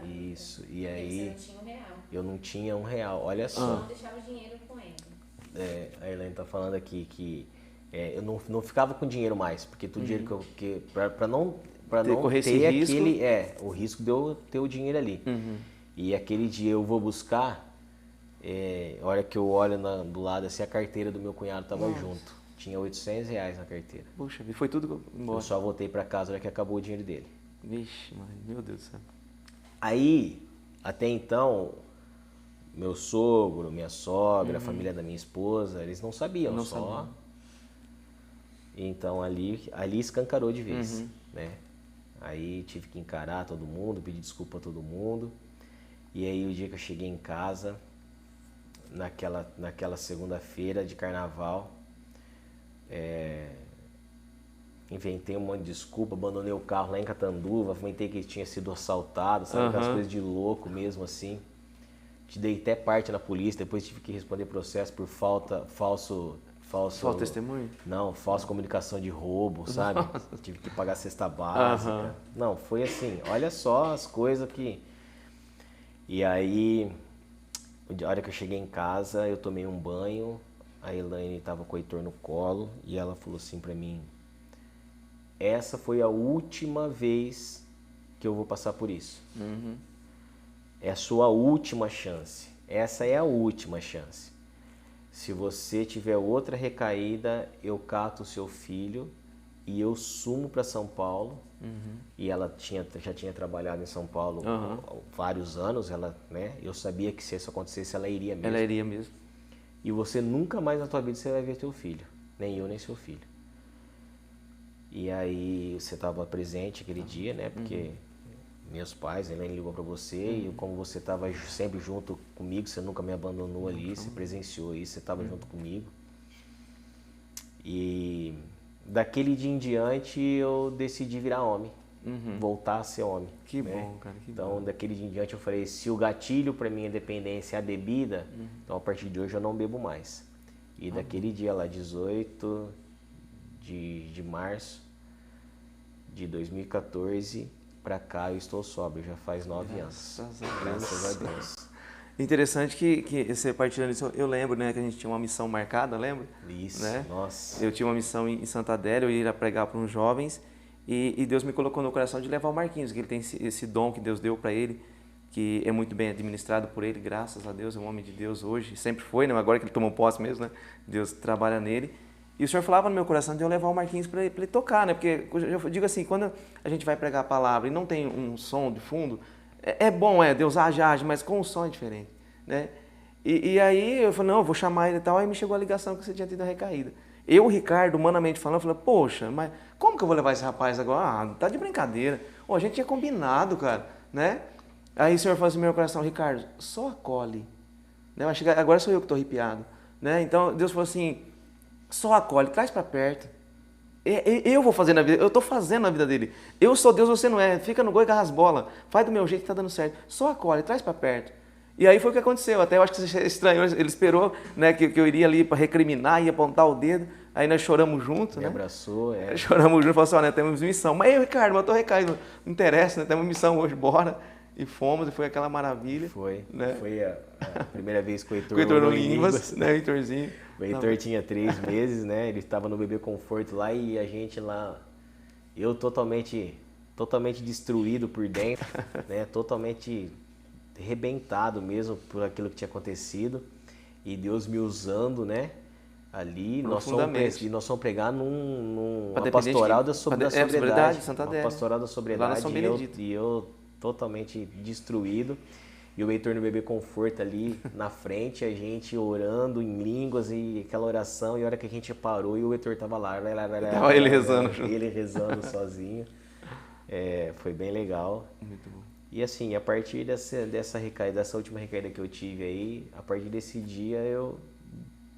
Isso, e aí você não tinha R$1. eu não tinha R$1, olha só. Não deixava o dinheiro com ele. a Elaine tá falando aqui que eu não ficava com dinheiro mais, porque todo dinheiro para não correr esse ter risco. aquele o risco de eu ter o dinheiro ali. E aquele dia eu vou buscar, a hora que eu olho do lado assim, a carteira do meu cunhado tava junto. Tinha R$800 na carteira. Puxa, e foi tudo embora. Eu só voltei para casa na hora que acabou o dinheiro dele. Vixe, mãe, meu Deus do céu. Aí, até então, meu sogro, minha sogra, a família da minha esposa, eles não sabiam, Não só. sabiam. Então ali escancarou de vez, né? Aí tive que encarar todo mundo, pedir desculpa a todo mundo. E aí o dia que eu cheguei em casa, naquela segunda-feira de carnaval, inventei um monte de desculpa, abandonei o carro lá em Catanduva, inventei que tinha sido assaltado, sabe? Aquelas coisas de louco mesmo assim. Te dei até parte na polícia, depois tive que responder processo por falso testemunho? Não, falsa comunicação de roubo, sabe? Tive que pagar cesta básica. Não, foi assim, olha só as coisas que... E aí, a hora que eu cheguei em casa, eu tomei um banho, a Elaine tava com o Heitor no colo e ela falou assim pra mim: essa foi a última vez que eu vou passar por isso. É a sua última chance. Essa é a última chance. Se você tiver outra recaída, eu cato o seu filho e eu sumo para São Paulo. E ela já tinha trabalhado em São Paulo há vários anos. Eu sabia que se isso acontecesse, ela iria mesmo. Ela iria mesmo. E você nunca mais na tua vida você vai ver teu filho. Nem eu, nem seu filho. E aí você estava presente aquele dia, né? Porque meus pais, a Elaine ligou para você e como você estava sempre junto comigo, você nunca me abandonou ali, você presenciou isso, você estava junto comigo. E daquele dia em diante eu decidi virar homem, voltar a ser homem. Que né? bom, cara, que então bom. daquele dia em diante eu falei, se o gatilho para minha dependência é a bebida, então a partir de hoje eu não bebo mais. E daquele dia lá, 18 de março de 2014 para cá eu estou sóbrio, já faz 9 anos. Graças a Deus. Interessante que você partilhando isso, eu lembro, né, que a gente tinha uma missão marcada, lembra? Isso, né? nossa. Eu tinha uma missão em Santa Adélia, eu ia pregar para uns jovens e Deus me colocou no coração de levar o Marquinhos, que ele tem esse dom que Deus deu para ele, que é muito bem administrado por ele, graças a Deus, é um homem de Deus hoje, sempre foi, né? Agora que ele tomou posse mesmo, né? Deus trabalha nele. E o Senhor falava no meu coração de eu levar o Marquinhos para ele tocar, né? Porque eu digo assim, quando a gente vai pregar a palavra e não tem um som de fundo, é bom, Deus age, mas com o som é diferente, né? E aí eu falei, não, eu vou chamar ele e tal, aí me chegou a ligação que você tinha tido a recaída. Eu, o Ricardo, humanamente falando, eu falei, poxa, mas como que eu vou levar esse rapaz agora? Ah, tá de brincadeira. A gente tinha combinado, cara, né? Aí o Senhor falou assim no meu coração, Ricardo, só acolhe. Né? Agora sou eu que estou arrepiado. Né? Então Deus falou assim, só acolhe, traz para perto. Eu vou fazer na vida, eu estou fazendo na vida dele. Eu sou Deus, você não é. Fica no gol e agarra as bolas. Faz do meu jeito que está dando certo. Só acolhe, traz para perto. E aí foi o que aconteceu. Até eu acho que você estranhou, ele esperou, né, que eu iria ali para recriminar e apontar o dedo. Aí nós choramos juntos, Me né? abraçou, Choramos juntos e falou assim, olha, temos missão. Mas eu, Ricardo, mas eu tô recaído. Não interessa, né? Temos missão hoje, bora. E fomos, e foi aquela maravilha. Foi. Né? Foi a primeira vez que o Heitor Com o Heitor no Línguas, né? O Heitorzinho. O Heitor tinha 3 meses, né? Ele estava no Bebê Conforto lá e a gente lá... Eu totalmente destruído por dentro, né? Totalmente arrebentado mesmo por aquilo que tinha acontecido. E Deus me usando, né? Ali, nós fomos pregar numa pastoral da sobriedade. Santa Uma Adélia. pastoral da sobriedade. Lá na São Benedito. E eu totalmente destruído. E o Heitor no Bebê Conforto ali na frente, a gente orando em línguas e aquela oração. E a hora que a gente parou e o Heitor tava lá. Tava ele rezando. Ele rezando sozinho. Foi bem legal. Muito bom. E assim, a partir dessa recaída, dessa última recaída que eu tive aí, a partir desse dia eu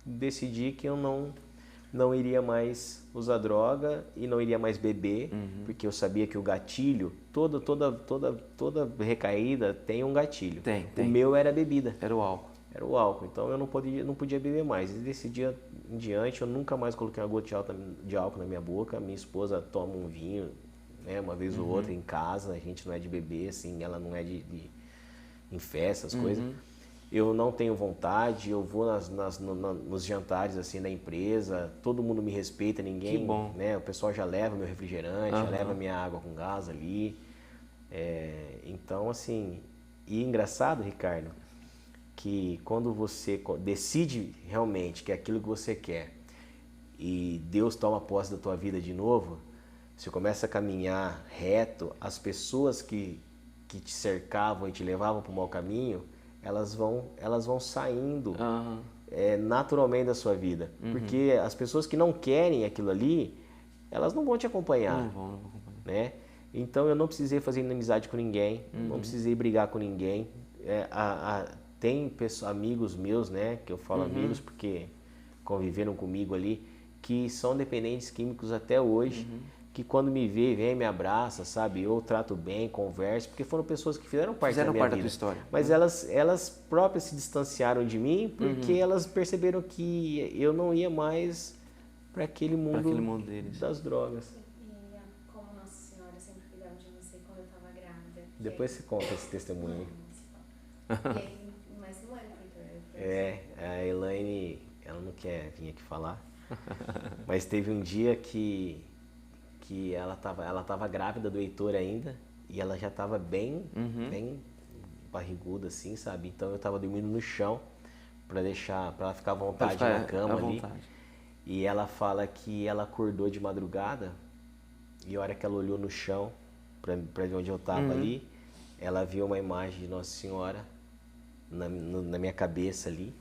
decidi que eu não iria mais usar droga e não iria mais beber, porque eu sabia que o gatilho, toda recaída tem um gatilho. Tem. O meu era a bebida. Era o álcool. Era o álcool, então eu não podia beber mais. E desse dia em diante eu nunca mais coloquei uma gota de álcool na minha boca. Minha esposa toma um vinho, né, uma vez ou outra em casa, a gente não é de beber, assim, ela não é de em festas, coisas. eu não tenho vontade, eu vou nos jantares assim da empresa, todo mundo me respeita, ninguém, Que bom. né? O pessoal já leva meu refrigerante, já leva minha água com gás ali. Então, assim, e engraçado, Ricardo, que quando você decide realmente que é aquilo que você quer e Deus toma posse da tua vida de novo, você começa a caminhar reto, as pessoas que te cercavam e te levavam para o mau caminho, elas vão saindo naturalmente da sua vida. Porque as pessoas que não querem aquilo ali, elas não vão te acompanhar. Não vão acompanhar. Né? Então eu não precisei fazer inimizade com ninguém, não precisei brigar com ninguém. Tem amigos meus, né, que eu falo amigos porque conviveram comigo ali, que são dependentes químicos até hoje, que quando me vê, vem, me abraça, sabe? Eu trato bem, converso, porque foram pessoas que fizeram parte da minha vida. da tua história. Mas elas próprias se distanciaram de mim porque elas perceberam que eu não ia mais para aquele mundo deles. das drogas. E como Nossa Senhora sempre cuidava de você quando eu estava grávida. Depois você conta esse testemunho. Mas não era o Heitor. A Elaine, ela não quer vir aqui falar, mas teve um dia que ela tava grávida do Heitor ainda, e ela já tava bem barriguda assim, sabe? Então eu tava dormindo no chão pra ela ficar à vontade na cama ali. E ela fala que ela acordou de madrugada e a hora que ela olhou no chão pra onde eu tava ali, ela viu uma imagem de Nossa Senhora na minha cabeça ali.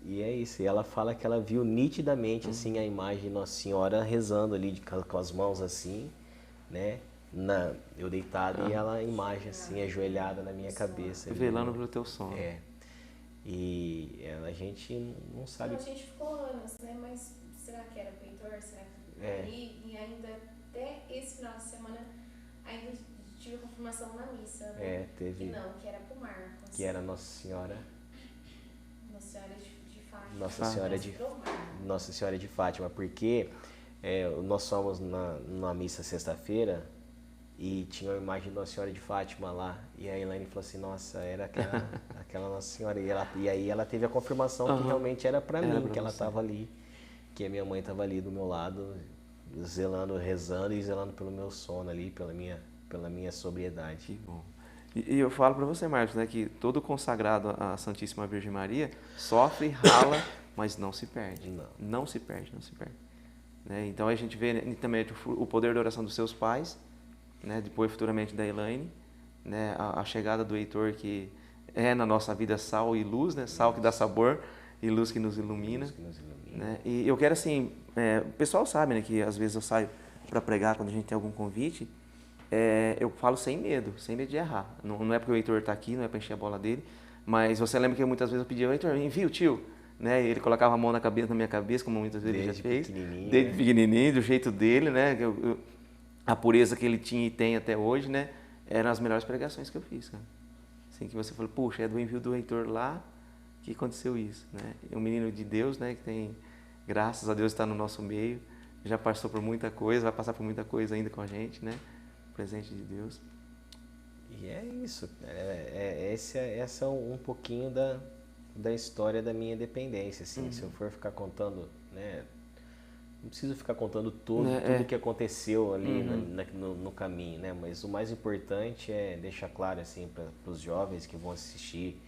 E é isso, e ela fala que ela viu nitidamente assim a imagem de Nossa Senhora rezando ali com as mãos assim, né? Eu deitado e ela a imagem assim ajoelhada na minha cabeça. Velando pelo teu sono. E a gente não sabe. Então, a gente ficou anos, né? Mas será que era pro Heitor? Será que era ali? E ainda até esse final de semana ainda tive confirmação na missa, né? Teve. Que não, que era pro Marcos. Que era Nossa Senhora. Nossa Senhora de Fátima. Nossa Senhora de Fátima, porque nós fomos numa missa sexta-feira e tinha uma imagem de Nossa Senhora de Fátima lá. E a Elaine falou assim, nossa, era aquela Nossa Senhora. E aí ela teve a confirmação que realmente era pra mim, que ela estava ali. Que a minha mãe estava ali do meu lado, zelando, rezando e zelando pelo meu sono ali, pela minha sobriedade. Que bom. E eu falo para você, Marcos, né, que todo consagrado à Santíssima Virgem Maria sofre, rala, mas não se perde. Não se perde. Né? Então a gente vê também o poder da oração dos seus pais, né, depois futuramente da Elaine, né, a chegada do Heitor, que é na nossa vida sal e luz, né, sal que dá sabor e luz que nos ilumina. Né? E eu quero assim, o pessoal sabe, né, que às vezes eu saio para pregar quando a gente tem algum convite. Eu falo sem medo de errar. Não é porque o Heitor está aqui, não é para encher a bola dele, mas você lembra que muitas vezes eu pedia, Heitor, envia o tio, né? E ele colocava a mão na minha cabeça, como muitas vezes ele já fez. Desde pequenininho, do jeito dele, né? A pureza que ele tinha e tem até hoje, né? Eram as melhores pregações que eu fiz, cara. Assim que você falou, puxa, é do envio do Heitor lá que aconteceu isso, né? É um menino de Deus, né? Que tem, graças a Deus, está no nosso meio, já passou por muita coisa, vai passar por muita coisa ainda com a gente, né? Presente de Deus. E é isso. Essa é um pouquinho da história da minha dependência. Assim. Se eu for ficar contando, né, não preciso ficar contando tudo que aconteceu ali no caminho, né? Mas o mais importante é deixar claro assim, para os jovens que vão assistir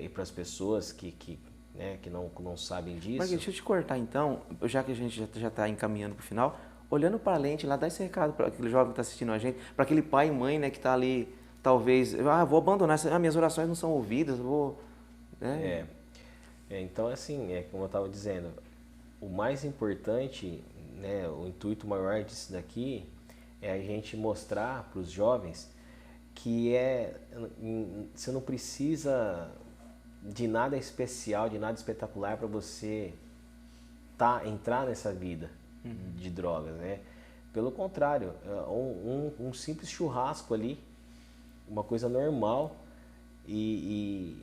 e para as pessoas que não sabem disso. Mas deixa eu te cortar então, já que a gente já está encaminhando para o final. Olhando para a lente lá, dá esse recado para aquele jovem que está assistindo a gente, para aquele pai e mãe, né, que está ali, talvez, vou abandonar, minhas orações não são ouvidas, vou... Né? Então, assim, como eu estava dizendo, o mais importante, né, o intuito maior disso daqui é a gente mostrar para os jovens que você não precisa de nada especial, de nada espetacular para você entrar nessa vida de drogas, né? Pelo contrário, um simples churrasco ali, uma coisa normal, e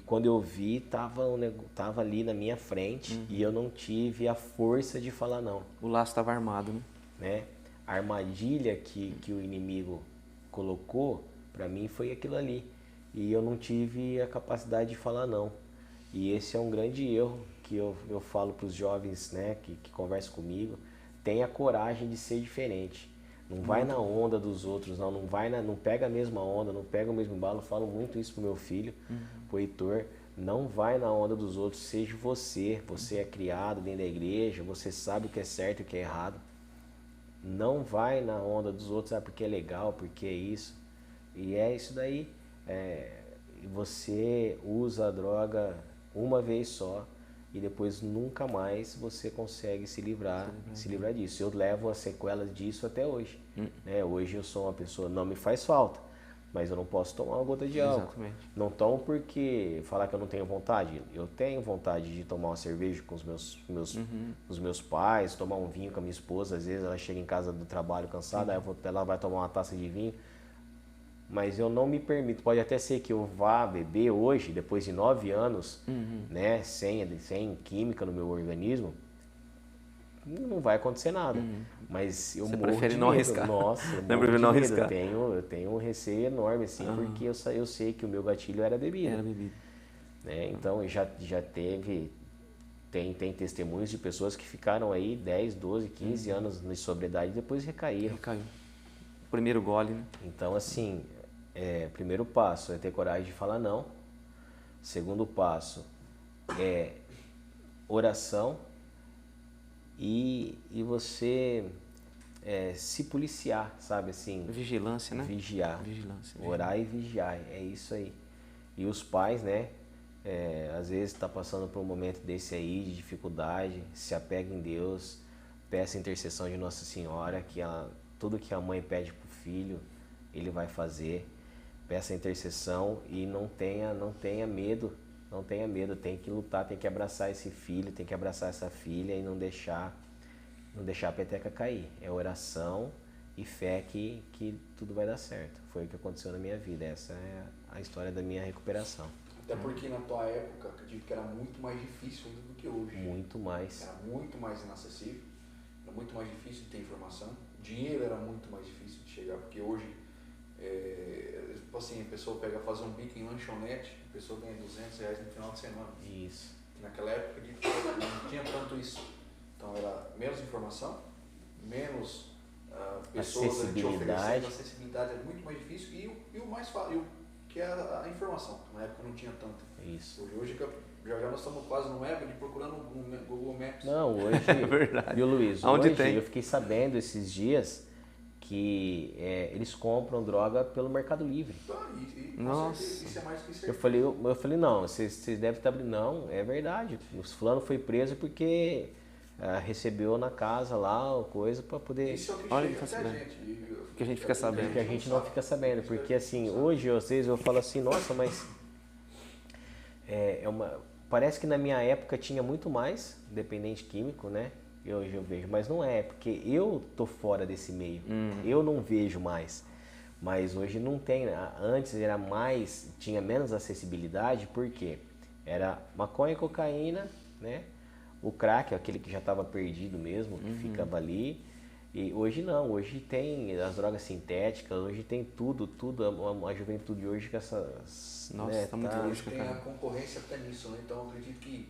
quando eu vi, tava ali na minha frente e eu não tive a força de falar não. O laço estava armado, né? armadilha que o inimigo colocou, para mim foi aquilo ali. E eu não tive a capacidade de falar não. E esse é um grande erro que eu falo para os jovens, né, que conversam comigo. Tenha coragem de ser diferente. Não vai na onda dos outros, não pega a mesma onda, não pega o mesmo embalo. Eu falo muito isso pro meu filho, pro Heitor. Não vai na onda dos outros, seja você. Você é criado dentro da igreja, você sabe o que é certo e o que é errado. Não vai na onda dos outros, porque é legal, porque é isso. E é isso daí. Você usa a droga uma vez só e depois nunca mais você consegue se livrar disso. Eu levo as sequelas disso até hoje. Né? Hoje eu sou uma pessoa, não me faz falta, mas eu não posso tomar uma gota de álcool. Exatamente. Não tomo porque falar que eu não tenho vontade. Eu tenho vontade de tomar uma cerveja com os meus pais, tomar um vinho com a minha esposa. Às vezes ela chega em casa do trabalho cansada, aí ela vai tomar uma taça de vinho. Mas eu não me permito, pode até ser que eu vá beber hoje, depois de 9 anos, né, sem química no meu organismo, não vai acontecer nada. Mas eu Você morro prefere de não medo. arriscar. Nossa, eu Não, morro prefere de não medo. arriscar. Eu tenho um receio enorme, assim, porque eu sei que o meu gatilho era bebida. Era bebida. Né? Então, já tem testemunhos de pessoas que ficaram aí 10, 12, 15 anos de sobriedade e depois recaíram. Recaiu. Primeiro gole, né? Então, assim, primeiro passo é ter coragem de falar não. Segundo passo é oração e você se policiar, sabe assim? Vigilância, né? Vigiar. Vigilância. Orar e vigiar, é isso aí. E os pais, né? Às vezes está passando por um momento desse aí de dificuldade, se apega em Deus, peça a intercessão de Nossa Senhora, que tudo que a mãe pede para o filho, ele vai fazer. Peça a intercessão e não tenha medo, tem que lutar, tem que abraçar esse filho, tem que abraçar essa filha e não deixar a peteca cair. É oração e fé que tudo vai dar certo. Foi o que aconteceu na minha vida, essa é a história da minha recuperação. Até porque na tua época, acredito que era muito mais difícil ainda do que hoje. Muito mais. Era muito mais inacessível, era muito mais difícil de ter informação. Dinheiro era muito mais difícil de chegar, porque hoje, tipo assim, a pessoa pega fazer um bico em lanchonete, a pessoa ganha R$200 no final de semana. Isso. Naquela época não tinha tanto isso. Então era menos informação, menos pessoas a te oferecendo, a acessibilidade é muito mais difícil e o mais fácil, que é a informação. Na época não tinha tanto. Isso. Hoje já nós estamos quase no web procurando no Google Maps. Não, hoje, É verdade. viu, Luiz? Onde hoje tem? eu fiquei sabendo esses dias que eles compram droga pelo Mercado Livre. Nossa. Isso é mais que Eu certeza. falei, não, vocês devem estar abrindo. Não, é verdade. O fulano foi preso porque recebeu na casa lá coisa para poder... Isso é o que Olha, chega tá até a sabendo. gente. Que a gente fica sabendo. Que a gente não fica sabendo. Porque assim, hoje às vezes eu falo assim, nossa, mas parece que na minha época tinha muito mais dependente químico, né? Hoje eu vejo, mas não é, porque eu tô fora desse meio. Eu não vejo mais. Mas hoje não tem. Antes tinha menos acessibilidade, porque era maconha e cocaína, né? O crack, aquele que já estava perdido mesmo, que ficava ali. E hoje não, hoje tem as drogas sintéticas, hoje tem tudo, a juventude hoje com essas... Nossa, tá muito Hoje risco, tem a cara. concorrência até nisso, né? Então eu acredito que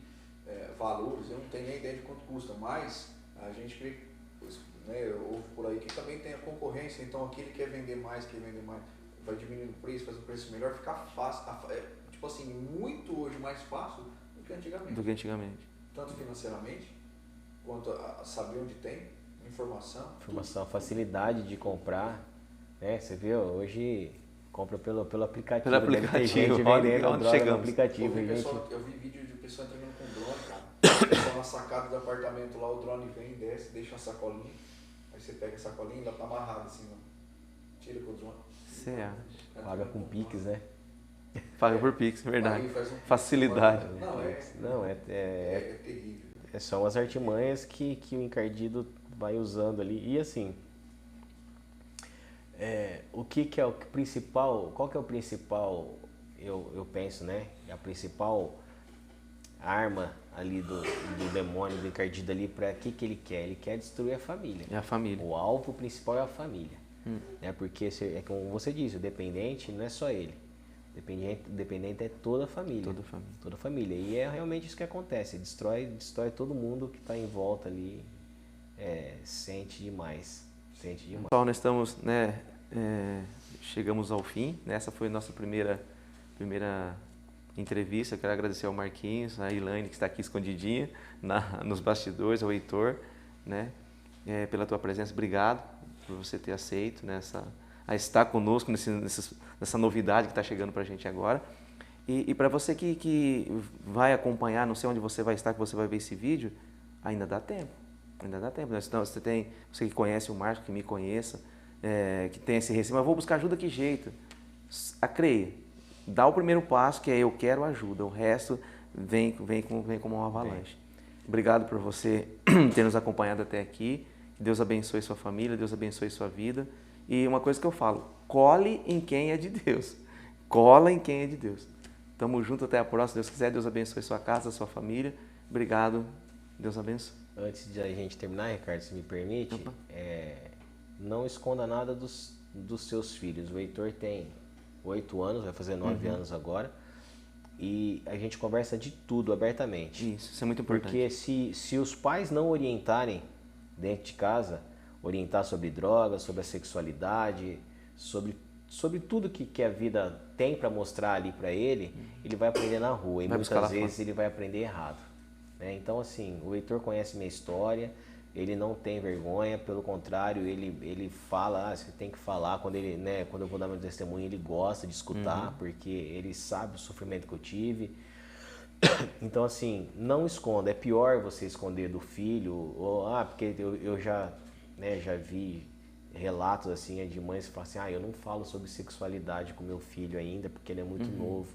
valores, eu não tenho nem ideia de quanto custa, mas a gente vê, né, ouve por aí que também tem a concorrência, então aquele que quer vender mais, vai diminuindo o preço, faz o preço melhor, fica fácil, tipo assim, muito hoje mais fácil do que antigamente. Tanto financeiramente, quanto a saber onde tem, informação, facilidade de comprar, né? Você viu, hoje compra pelo aplicativo. Pelo Deve ter aplicativo, gente olha vendendo onde droga no chegamos. aplicativo. Eu vi vídeo de pessoa entrando com drone, cara. Pessoa na sacada do apartamento lá, o drone vem, desce, deixa uma sacolinha. Aí você pega a sacolinha e ela tá amarrada assim, ó. Tira com o drone. Você acha? Paga com Pix, né? Paga por Pix, é verdade. Aí faz um- Facilidade. Não, é terrível. São as artimanhas que o encardido vai usando ali. E assim, o que é o principal, qual que é o principal, eu penso, né? A principal arma ali do demônio, do encardido ali, para que ele quer? Ele quer destruir a família. É a família. O alvo principal é a família. Né? Porque, é como você disse, o dependente não é só ele. Dependente é toda a família. Toda a família. Toda a família. E é realmente isso que acontece. Destrói todo mundo que está em volta ali. Sente demais. Sente demais. Pessoal, nós estamos, né, chegamos ao fim. Essa foi a nossa primeira entrevista. Eu quero agradecer ao Marquinhos, a Elaine, que está aqui escondidinha nos bastidores, ao Heitor, né, pela tua presença. Obrigado por você ter aceito, né, a estar conosco nessa novidade que está chegando para a gente agora. E para você que vai acompanhar, não sei onde você vai estar, que você vai ver esse vídeo, ainda dá tempo. Ainda dá tempo. Então, você que conhece o Márcio, que me conheça, que tem esse receio, mas vou buscar ajuda, que jeito? Creia. Dá o primeiro passo, que é eu quero ajuda. O resto vem como uma avalanche. Obrigado por você ter nos acompanhado até aqui. Que Deus abençoe sua família, Deus abençoe sua vida. E uma coisa que eu falo, cole em quem é de Deus. Cola em quem é de Deus. Tamo junto, até a próxima. Deus quiser, Deus abençoe sua casa, sua família. Obrigado, Deus abençoe. Antes de a gente terminar, Ricardo, se me permite, não esconda nada dos seus filhos. O Heitor tem 8 anos, vai fazer 9 anos agora. E a gente conversa de tudo abertamente. Isso é muito importante. Porque se os pais não orientarem dentro de casa, orientar sobre drogas, sobre a sexualidade, sobre tudo que a vida tem para mostrar ali para ele, ele vai aprender na rua. E muitas vezes ele vai aprender errado. Né? Então, assim, o Heitor conhece minha história, ele não tem vergonha, pelo contrário, ele fala, você tem que falar. Quando eu vou dar meu testemunho, ele gosta de escutar, porque ele sabe o sofrimento que eu tive. Então, assim, não esconda. É pior você esconder do filho, porque eu já vi relatos assim de mães que falam assim, eu não falo sobre sexualidade com meu filho ainda porque ele é muito novo.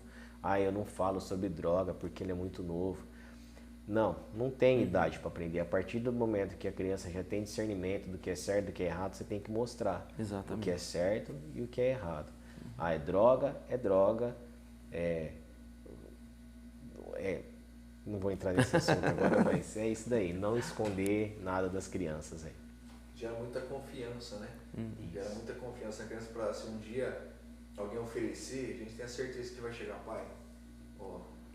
Eu não falo sobre droga porque ele é muito novo. Não tem idade para aprender. A partir do momento que a criança já tem discernimento do que é certo e do que é errado, você tem que mostrar. Exatamente. O que é certo e o que é errado. É droga, não vou entrar nesse assunto agora, mas é isso daí. Não esconder nada das crianças. Gera muita confiança, né? Gera muita confiança na criança para, se um dia alguém oferecer, a gente tem a certeza que vai chegar, pai.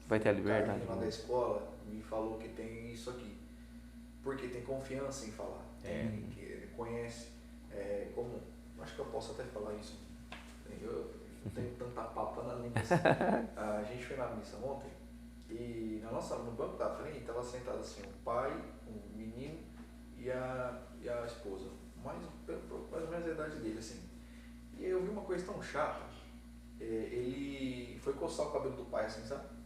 Vai ter a liberdade. Lá da escola me falou que tem isso aqui. Porque tem confiança em falar. Ele conhece. Como, acho que eu posso até falar isso. Eu não tenho tanta papa na língua assim. A gente foi na missa ontem e no banco da frente estava sentado assim, o pai, o menino e a esposa. Mais ou menos a idade dele, assim. E eu vi uma coisa tão chata. Ele foi coçar o cabelo do pai, assim, sabe?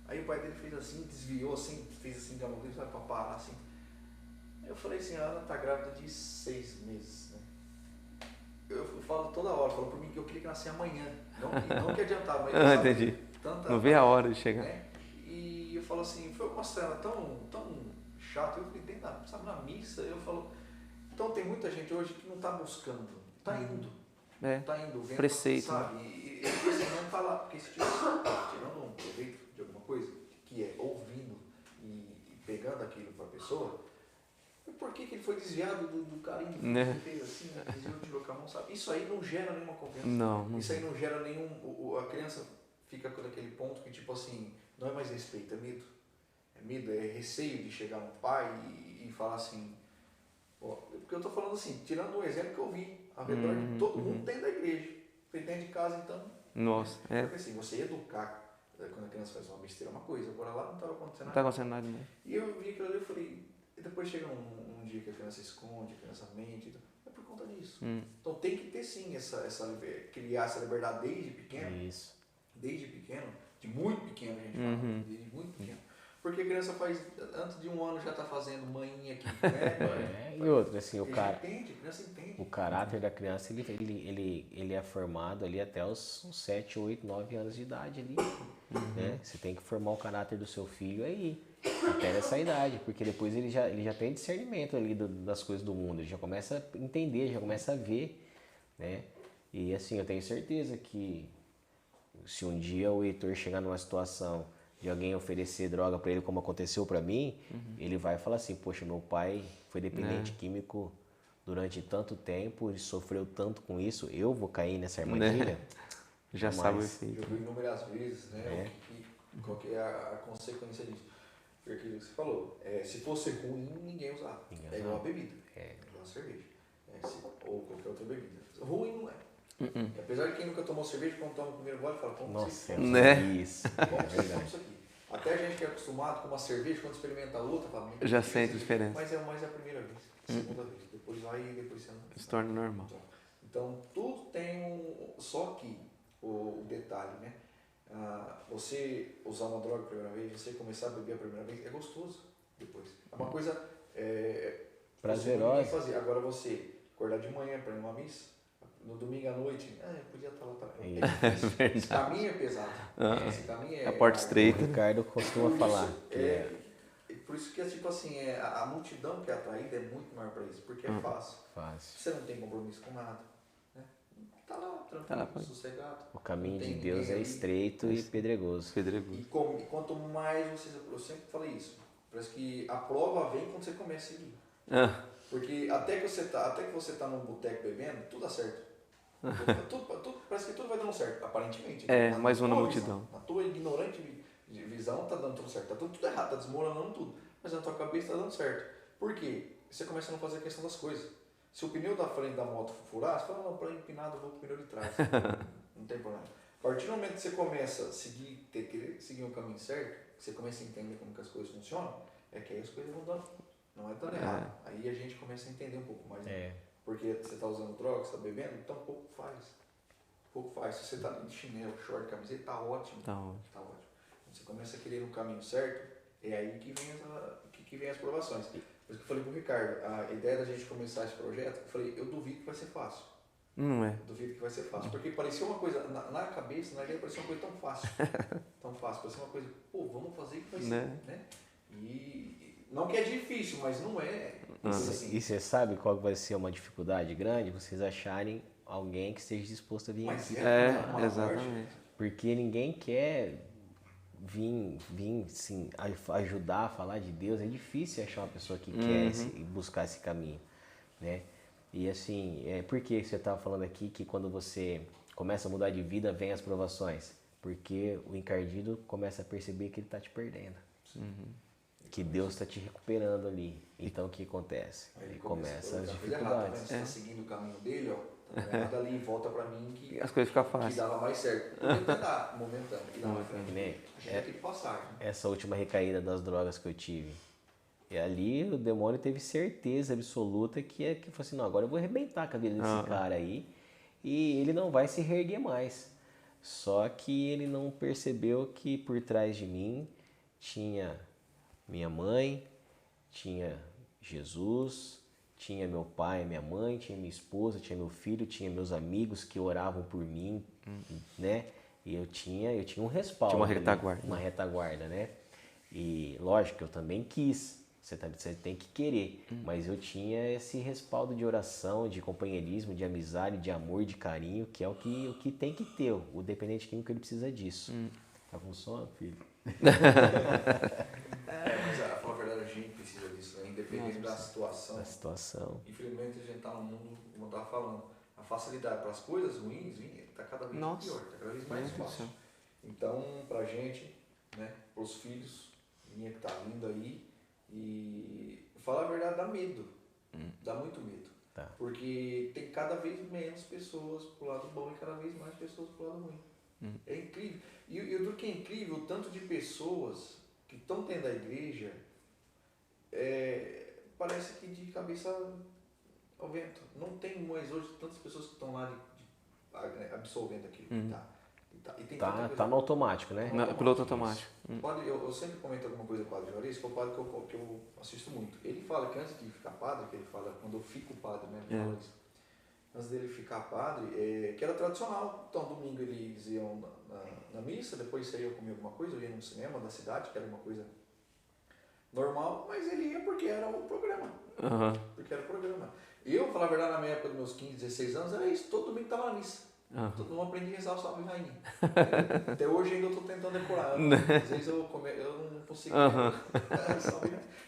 Aí o pai dele fez assim, desviou assim, fez assim de uma coisa, sabe, pra parar assim. Aí eu falei assim, a Ana tá grávida de 6 meses, né? Eu falo toda hora, falo por mim que eu queria que nascer amanhã. Não que adiantava, mas entendi. Não vê a hora de chegar. E eu falo assim, foi uma cena tão chata, eu falei, na missa, eu falo, então tem muita gente hoje que não tá buscando, tá indo. Tá indo, vendo, preceito, sabe? E assim, não falar, porque se tirando um proveito de alguma coisa, que é ouvindo e pegando aquilo para a pessoa, por que ele foi desviado do carinho que ele fez assim, desviou, tirou com a mão, sabe? Isso aí não gera nenhuma confiança. Não. Isso aí não gera nenhum. A criança fica com aquele ponto que, tipo assim, não é mais respeito, é medo. É medo, é receio de chegar um pai e falar assim. Porque eu tô falando assim, tirando um exemplo que eu vi ao redor de todo mundo dentro da igreja. Dentro de casa, então. Nossa, Porque assim, você educar quando a criança faz uma besteira é uma coisa, agora lá não estava acontecendo nada. Não está acontecendo nada mesmo. E eu vi aquilo ali e falei, e depois chega um dia que a criança esconde, a criança mente, é por conta disso. Então tem que ter sim criar essa liberdade desde pequeno. Isso. Desde pequeno, de muito pequeno a gente fala, desde muito pequeno. Porque a criança faz, antes de 1 ano já está fazendo manhinha aqui, né? E outra, assim, a criança entende. O caráter da criança, ele é formado ali até os 7, 8, 9 anos de idade ali, né? Você tem que formar o caráter do seu filho aí, até nessa idade, porque depois ele já tem discernimento ali das coisas do mundo, ele já começa a entender, já começa a ver, né? E assim, eu tenho certeza que se um dia o Heitor chegar numa situação de alguém oferecer droga para ele, como aconteceu para mim, ele vai falar assim, poxa, meu pai foi dependente químico durante tanto tempo, ele sofreu tanto com isso, eu vou cair nessa armadilha? Já Jamais. sabe o efeito. Eu vi inúmeras vezes, né? Qual que é a consequência disso? Porque você falou, se fosse ruim, ninguém usava. É igual a bebida, igual a cerveja, ou qualquer outra bebida. Ruim não é. Apesar de quem nunca tomou cerveja, quando toma o primeiro gole, fala, como Nossa, Né? Como isso aqui? Até a gente que é acostumado com uma cerveja, quando experimenta a outra, fala, Já sente a diferença. Mas é mais a primeira vez, a segunda vez. Depois vai e depois você não. Se torna normal. Então, tudo tem só que o detalhe, né? Você usar uma droga a primeira vez, você começar a beber a primeira vez, é gostoso depois. É uma coisa prazerosa. Você fazer. Agora você acordar de manhã para ir numa missa, no domingo à noite, eu podia estar lá para esse caminho é pesado. Esse caminho é a porta estreita. O Ricardo costuma falar. Por isso que é tipo assim, a multidão que é atraída é muito maior para isso, porque é fácil. Você não tem compromisso com nada. Né? Tá lá, tranquilo, sossegado. O caminho de Deus é estreito e pedregoso. E quanto mais você... Eu sempre falei isso. Parece que a prova vem quando você começa a seguir. Porque até que você tá num boteco bebendo, tudo dá certo. Parece que tudo vai dando certo, aparentemente. Mais uma na multidão. Na tua ignorante visão tá dando tudo certo. Tá tudo errado, tá desmoronando tudo. Mas na tua cabeça tá dando certo. Por quê? Você começa a não fazer a questão das coisas. Se o pneu da frente da moto furar, você fala, não, para empinado eu vou pro pneu de trás. Não tem problema. A partir do momento que você começa a querer seguir um caminho certo, que você começa a entender como que as coisas funcionam, é que aí as coisas vão dando. Não é dando errado. Aí a gente começa a entender um pouco mais. Né? Porque você está usando droga, você está bebendo, então pouco faz. Se você está de chinelo, short, camiseta, tá ótimo. Tá ótimo. Quando você começa a querer no caminho certo, é aí que vem as provações. Por isso que eu falei pro Ricardo, a ideia da gente começar esse projeto, eu falei, eu duvido que vai ser fácil. Não é. Eu duvido que vai ser fácil. Porque parecia uma coisa, na cabeça, na ideia, parecia uma coisa tão fácil. Parecia uma coisa, vamos fazer que vai ser. Né? E não que é difícil, mas não é. E você sabe qual vai ser uma dificuldade grande? Vocês acharem alguém que esteja disposto a vir aqui. Exatamente. Porque ninguém quer vir sim, ajudar a falar de Deus. É difícil achar uma pessoa que quer buscar esse caminho, né? E assim, por que você estava falando aqui que quando você começa a mudar de vida, vem as provações? Porque o encardido começa a perceber que ele está te perdendo. Que Deus está te recuperando ali. Então o que acontece? Ele começa as dificuldades. Você está seguindo o caminho dele, tá ali e volta para mim que as coisas ficam fáceis. Que dava mais certo. Momentâneo. Que dava mais frente. A gente tem que passar. Essa última recaída das drogas que eu tive. E ali o demônio teve certeza absoluta que falou assim, não, agora eu vou arrebentar com a vida desse cara aí. E ele não vai se reerguer mais. Só que ele não percebeu que por trás de mim tinha minha mãe, tinha Jesus, tinha meu pai, minha mãe, tinha minha esposa, tinha meu filho, tinha meus amigos que oravam por mim, né? E eu tinha um respaldo. Tinha uma retaguarda. Uma retaguarda, né? E lógico, eu também quis. Você tem que querer. Mas eu tinha esse respaldo de oração, de companheirismo, de amizade, de amor, de carinho, que é o que tem que ter. O dependente químico ele precisa disso. Tá com sono, filho? Mas a falar a verdade, a gente precisa disso, né? Independente da situação. Infelizmente a gente está num mundo, como eu estava falando, a facilidade para as coisas ruins está cada vez pior, está cada vez mais fácil. Então, para a gente, né, para os filhos, minha que está vindo aí, e falar a verdade dá medo, dá muito medo. Tá. Porque tem cada vez menos pessoas pro lado bom e cada vez mais pessoas pro lado ruim. É incrível. E o que é incrível, o tanto de pessoas que estão dentro da igreja, parece que de cabeça ao vento. Não tem mais hoje tantas pessoas que estão lá absorvendo aquilo. Tá no automático, né? Piloto automático. Eu sempre comento alguma coisa com o padre Juarez, que é o padre que eu assisto muito. Ele fala que antes de ficar padre, que ele fala quando eu fico padre, né? Ele fala isso. Antes dele ficar padre, que era tradicional. Então, domingo eles iam na missa, depois saíam comer alguma coisa, eu ia num cinema da cidade, que era uma coisa normal, mas ele ia porque era o programa. Porque era o programa. Eu, falar a verdade, na minha época dos meus 15, 16 anos, era isso, todo domingo estava na missa. Não aprendi a rezar o Salve Rainha. Até hoje ainda eu estou tentando decorar. Às vezes eu não consigo.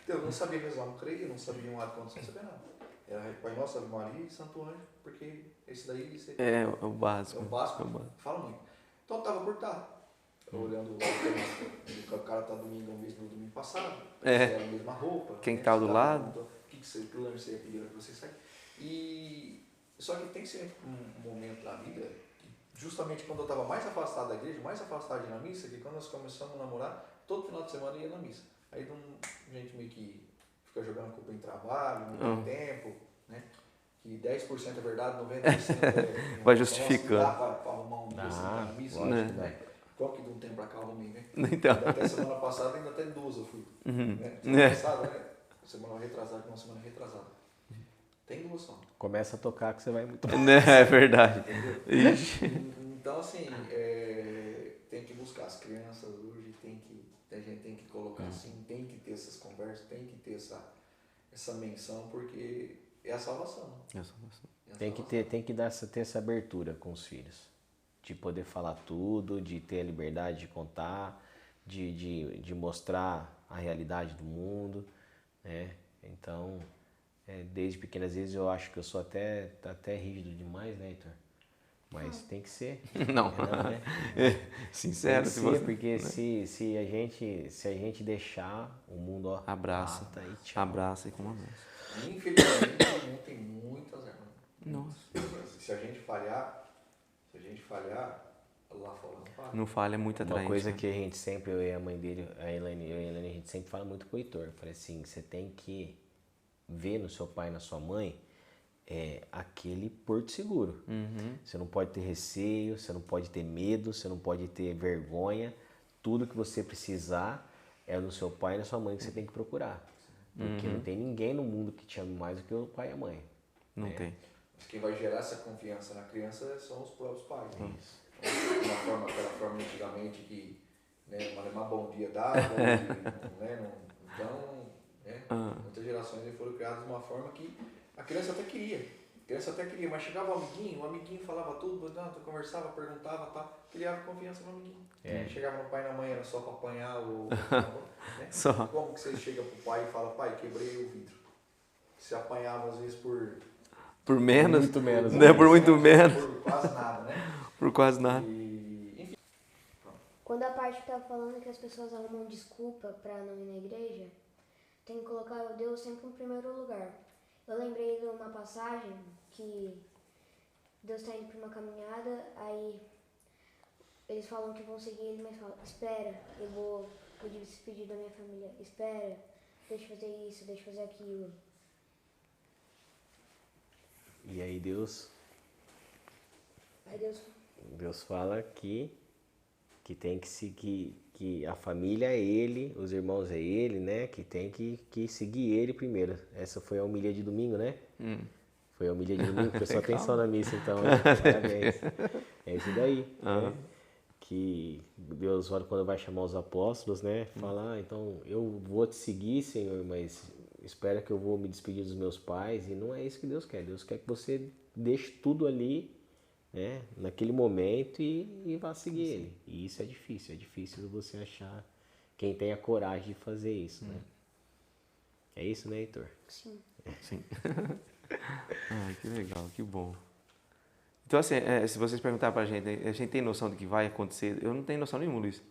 Eu não sabia rezar, não creio, não sabia um ato, não sabia nada. Era Pai Nosso, Ave Maria e Santo Anjo, porque esse daí... É o básico. É o básico, fala muito. Então eu estava por estar. Olhando o cara tá domingo, no domingo passado, era a mesma roupa. Quem né? Tá do lado. O que você lembra que você ia pedir para você sair? E só que tem que ser um momento da vida, justamente quando eu estava mais afastado da igreja, mais afastado de ir na missa, que quando nós começamos a namorar, todo final de semana eu ia na missa. Aí a gente meio que fica jogando culpa em trabalho, não tem tempo, né? Que 10% é verdade, 90% é... Vai justificando. Dá para arrumar um dia na missa, né? Qual que de um tempo pra cá eu arrumei, né? Então. Até semana passada, ainda até 12 eu fui. Né? Semana passada, né? Semana retrasada, uma semana retrasada. Tem duas só. Começa a tocar que você vai muito bem. É verdade. Então, assim, tem que buscar as crianças hoje, a gente tem que colocar assim, tem que ter essas conversas, tem que ter essa menção, porque é a salvação. É a salvação. Tem que ter essa abertura com os filhos. De poder falar tudo, de ter a liberdade de contar, de mostrar a realidade do mundo, né? Então, desde pequenas vezes eu acho que eu sou até rígido demais, né, Heitor? Mas tem que ser. Não. Né? Sincero, tem que ser, porque né? se a gente deixar, o mundo abraça e tchau. Abraça e comanda. Infelizmente, o mundo tem muitas armas. Nossa. Se a gente falhar, lá fora não falha. Não falha, é muito atraente. Uma coisa que a gente sempre, eu e a mãe dele, a Elaine, a gente sempre fala muito com o Heitor. Eu falei assim, você tem que ver no seu pai e na sua mãe aquele porto seguro. Você não pode ter receio, você não pode ter medo, você não pode ter vergonha. Tudo que você precisar é no seu pai e na sua mãe que você tem que procurar. Porque não tem ninguém no mundo que te ame mais do que o pai e a mãe. Não tem. Mas quem vai gerar essa confiança na criança são os próprios pais. Né? Isso. Aquela forma antigamente que uma bom dia dava, então, muitas gerações foram criadas de uma forma que a criança até queria. Mas chegava o amiguinho falava tudo, conversava, perguntava, tal, criava confiança no amiguinho. Chegava no pai e na mãe, era só para apanhar o... né? Só. Como que você chega pro pai e fala, pai, quebrei o vidro? Você apanhava às vezes por menos? Muito menos. Não é por muito menos. Por quase nada, né? Por quase nada. Enfim. Quando a parte estava falando que as pessoas arrumam desculpa para não ir na igreja, tem que colocar Deus sempre em primeiro lugar. Eu lembrei de uma passagem que Deus está indo para uma caminhada, aí eles falam que vão seguir ele, mas falam, espera, eu vou despedir da minha família, espera, deixa eu fazer isso, deixa eu fazer aquilo. E aí Deus fala que tem que seguir, que a família é ele, os irmãos é ele, né? Que tem que seguir ele primeiro. Essa foi a homilia de domingo, né? Foi a homilia de domingo, prestou atenção na missa então, né? Parabéns. É isso daí, né? Que Deus, quando vai chamar os apóstolos, né? Falar, então eu vou te seguir, Senhor, mas espera que eu vou me despedir dos meus pais. E não é isso que Deus quer. Deus quer que você deixe tudo ali, né, naquele momento e vá seguir ele. E isso é difícil você achar quem tem a coragem de fazer isso, né? É isso, né, Heitor? Sim. Sim. Que legal, que bom. Então, assim, se vocês perguntarem pra gente, a gente tem noção do que vai acontecer? Eu não tenho noção nenhuma, Luiz,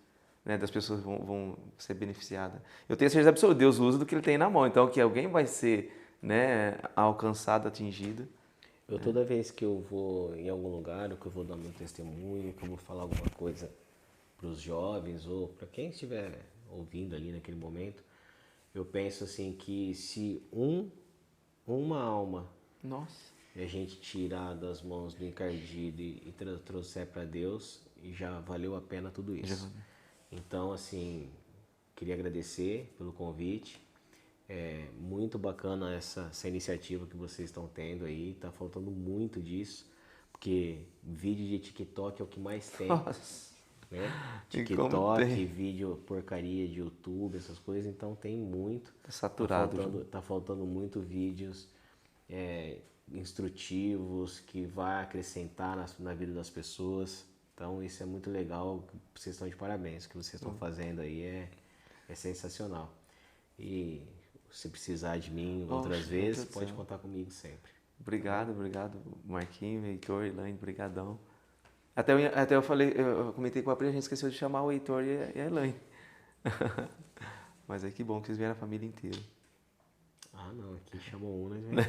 né, das pessoas vão ser beneficiadas. Eu tenho certeza absoluta, Deus usa do que Ele tem na mão, então que alguém vai ser, né, alcançado, atingido. Eu toda vez que eu vou em algum lugar, ou que eu vou dar meu testemunho, que eu vou falar alguma coisa para os jovens ou para quem estiver ouvindo ali naquele momento, eu penso assim que se uma alma a gente tirar das mãos do encardido e trouxer para Deus, já valeu a pena tudo isso. Então, assim, queria agradecer pelo convite. É muito bacana essa iniciativa que vocês estão tendo aí, tá faltando muito disso, porque vídeo de TikTok é o que mais tem. Nossa. Né? TikTok, vídeo porcaria de YouTube, essas coisas, então tem muito. Tá saturado. Tá faltando muito vídeos instrutivos, que vai acrescentar na vida das pessoas. Então isso é muito legal, vocês estão de parabéns, o que vocês estão fazendo aí é sensacional. E se precisar de mim outras vezes, pode contar comigo sempre. Obrigado, Marquinhos, Heitor, Elaine, brigadão. Até eu falei, eu comentei com a Pri, a gente esqueceu de chamar o Heitor e a Elaine. Mas é que bom que vocês vieram a família inteira. Ah, não, aqui chamou um, né?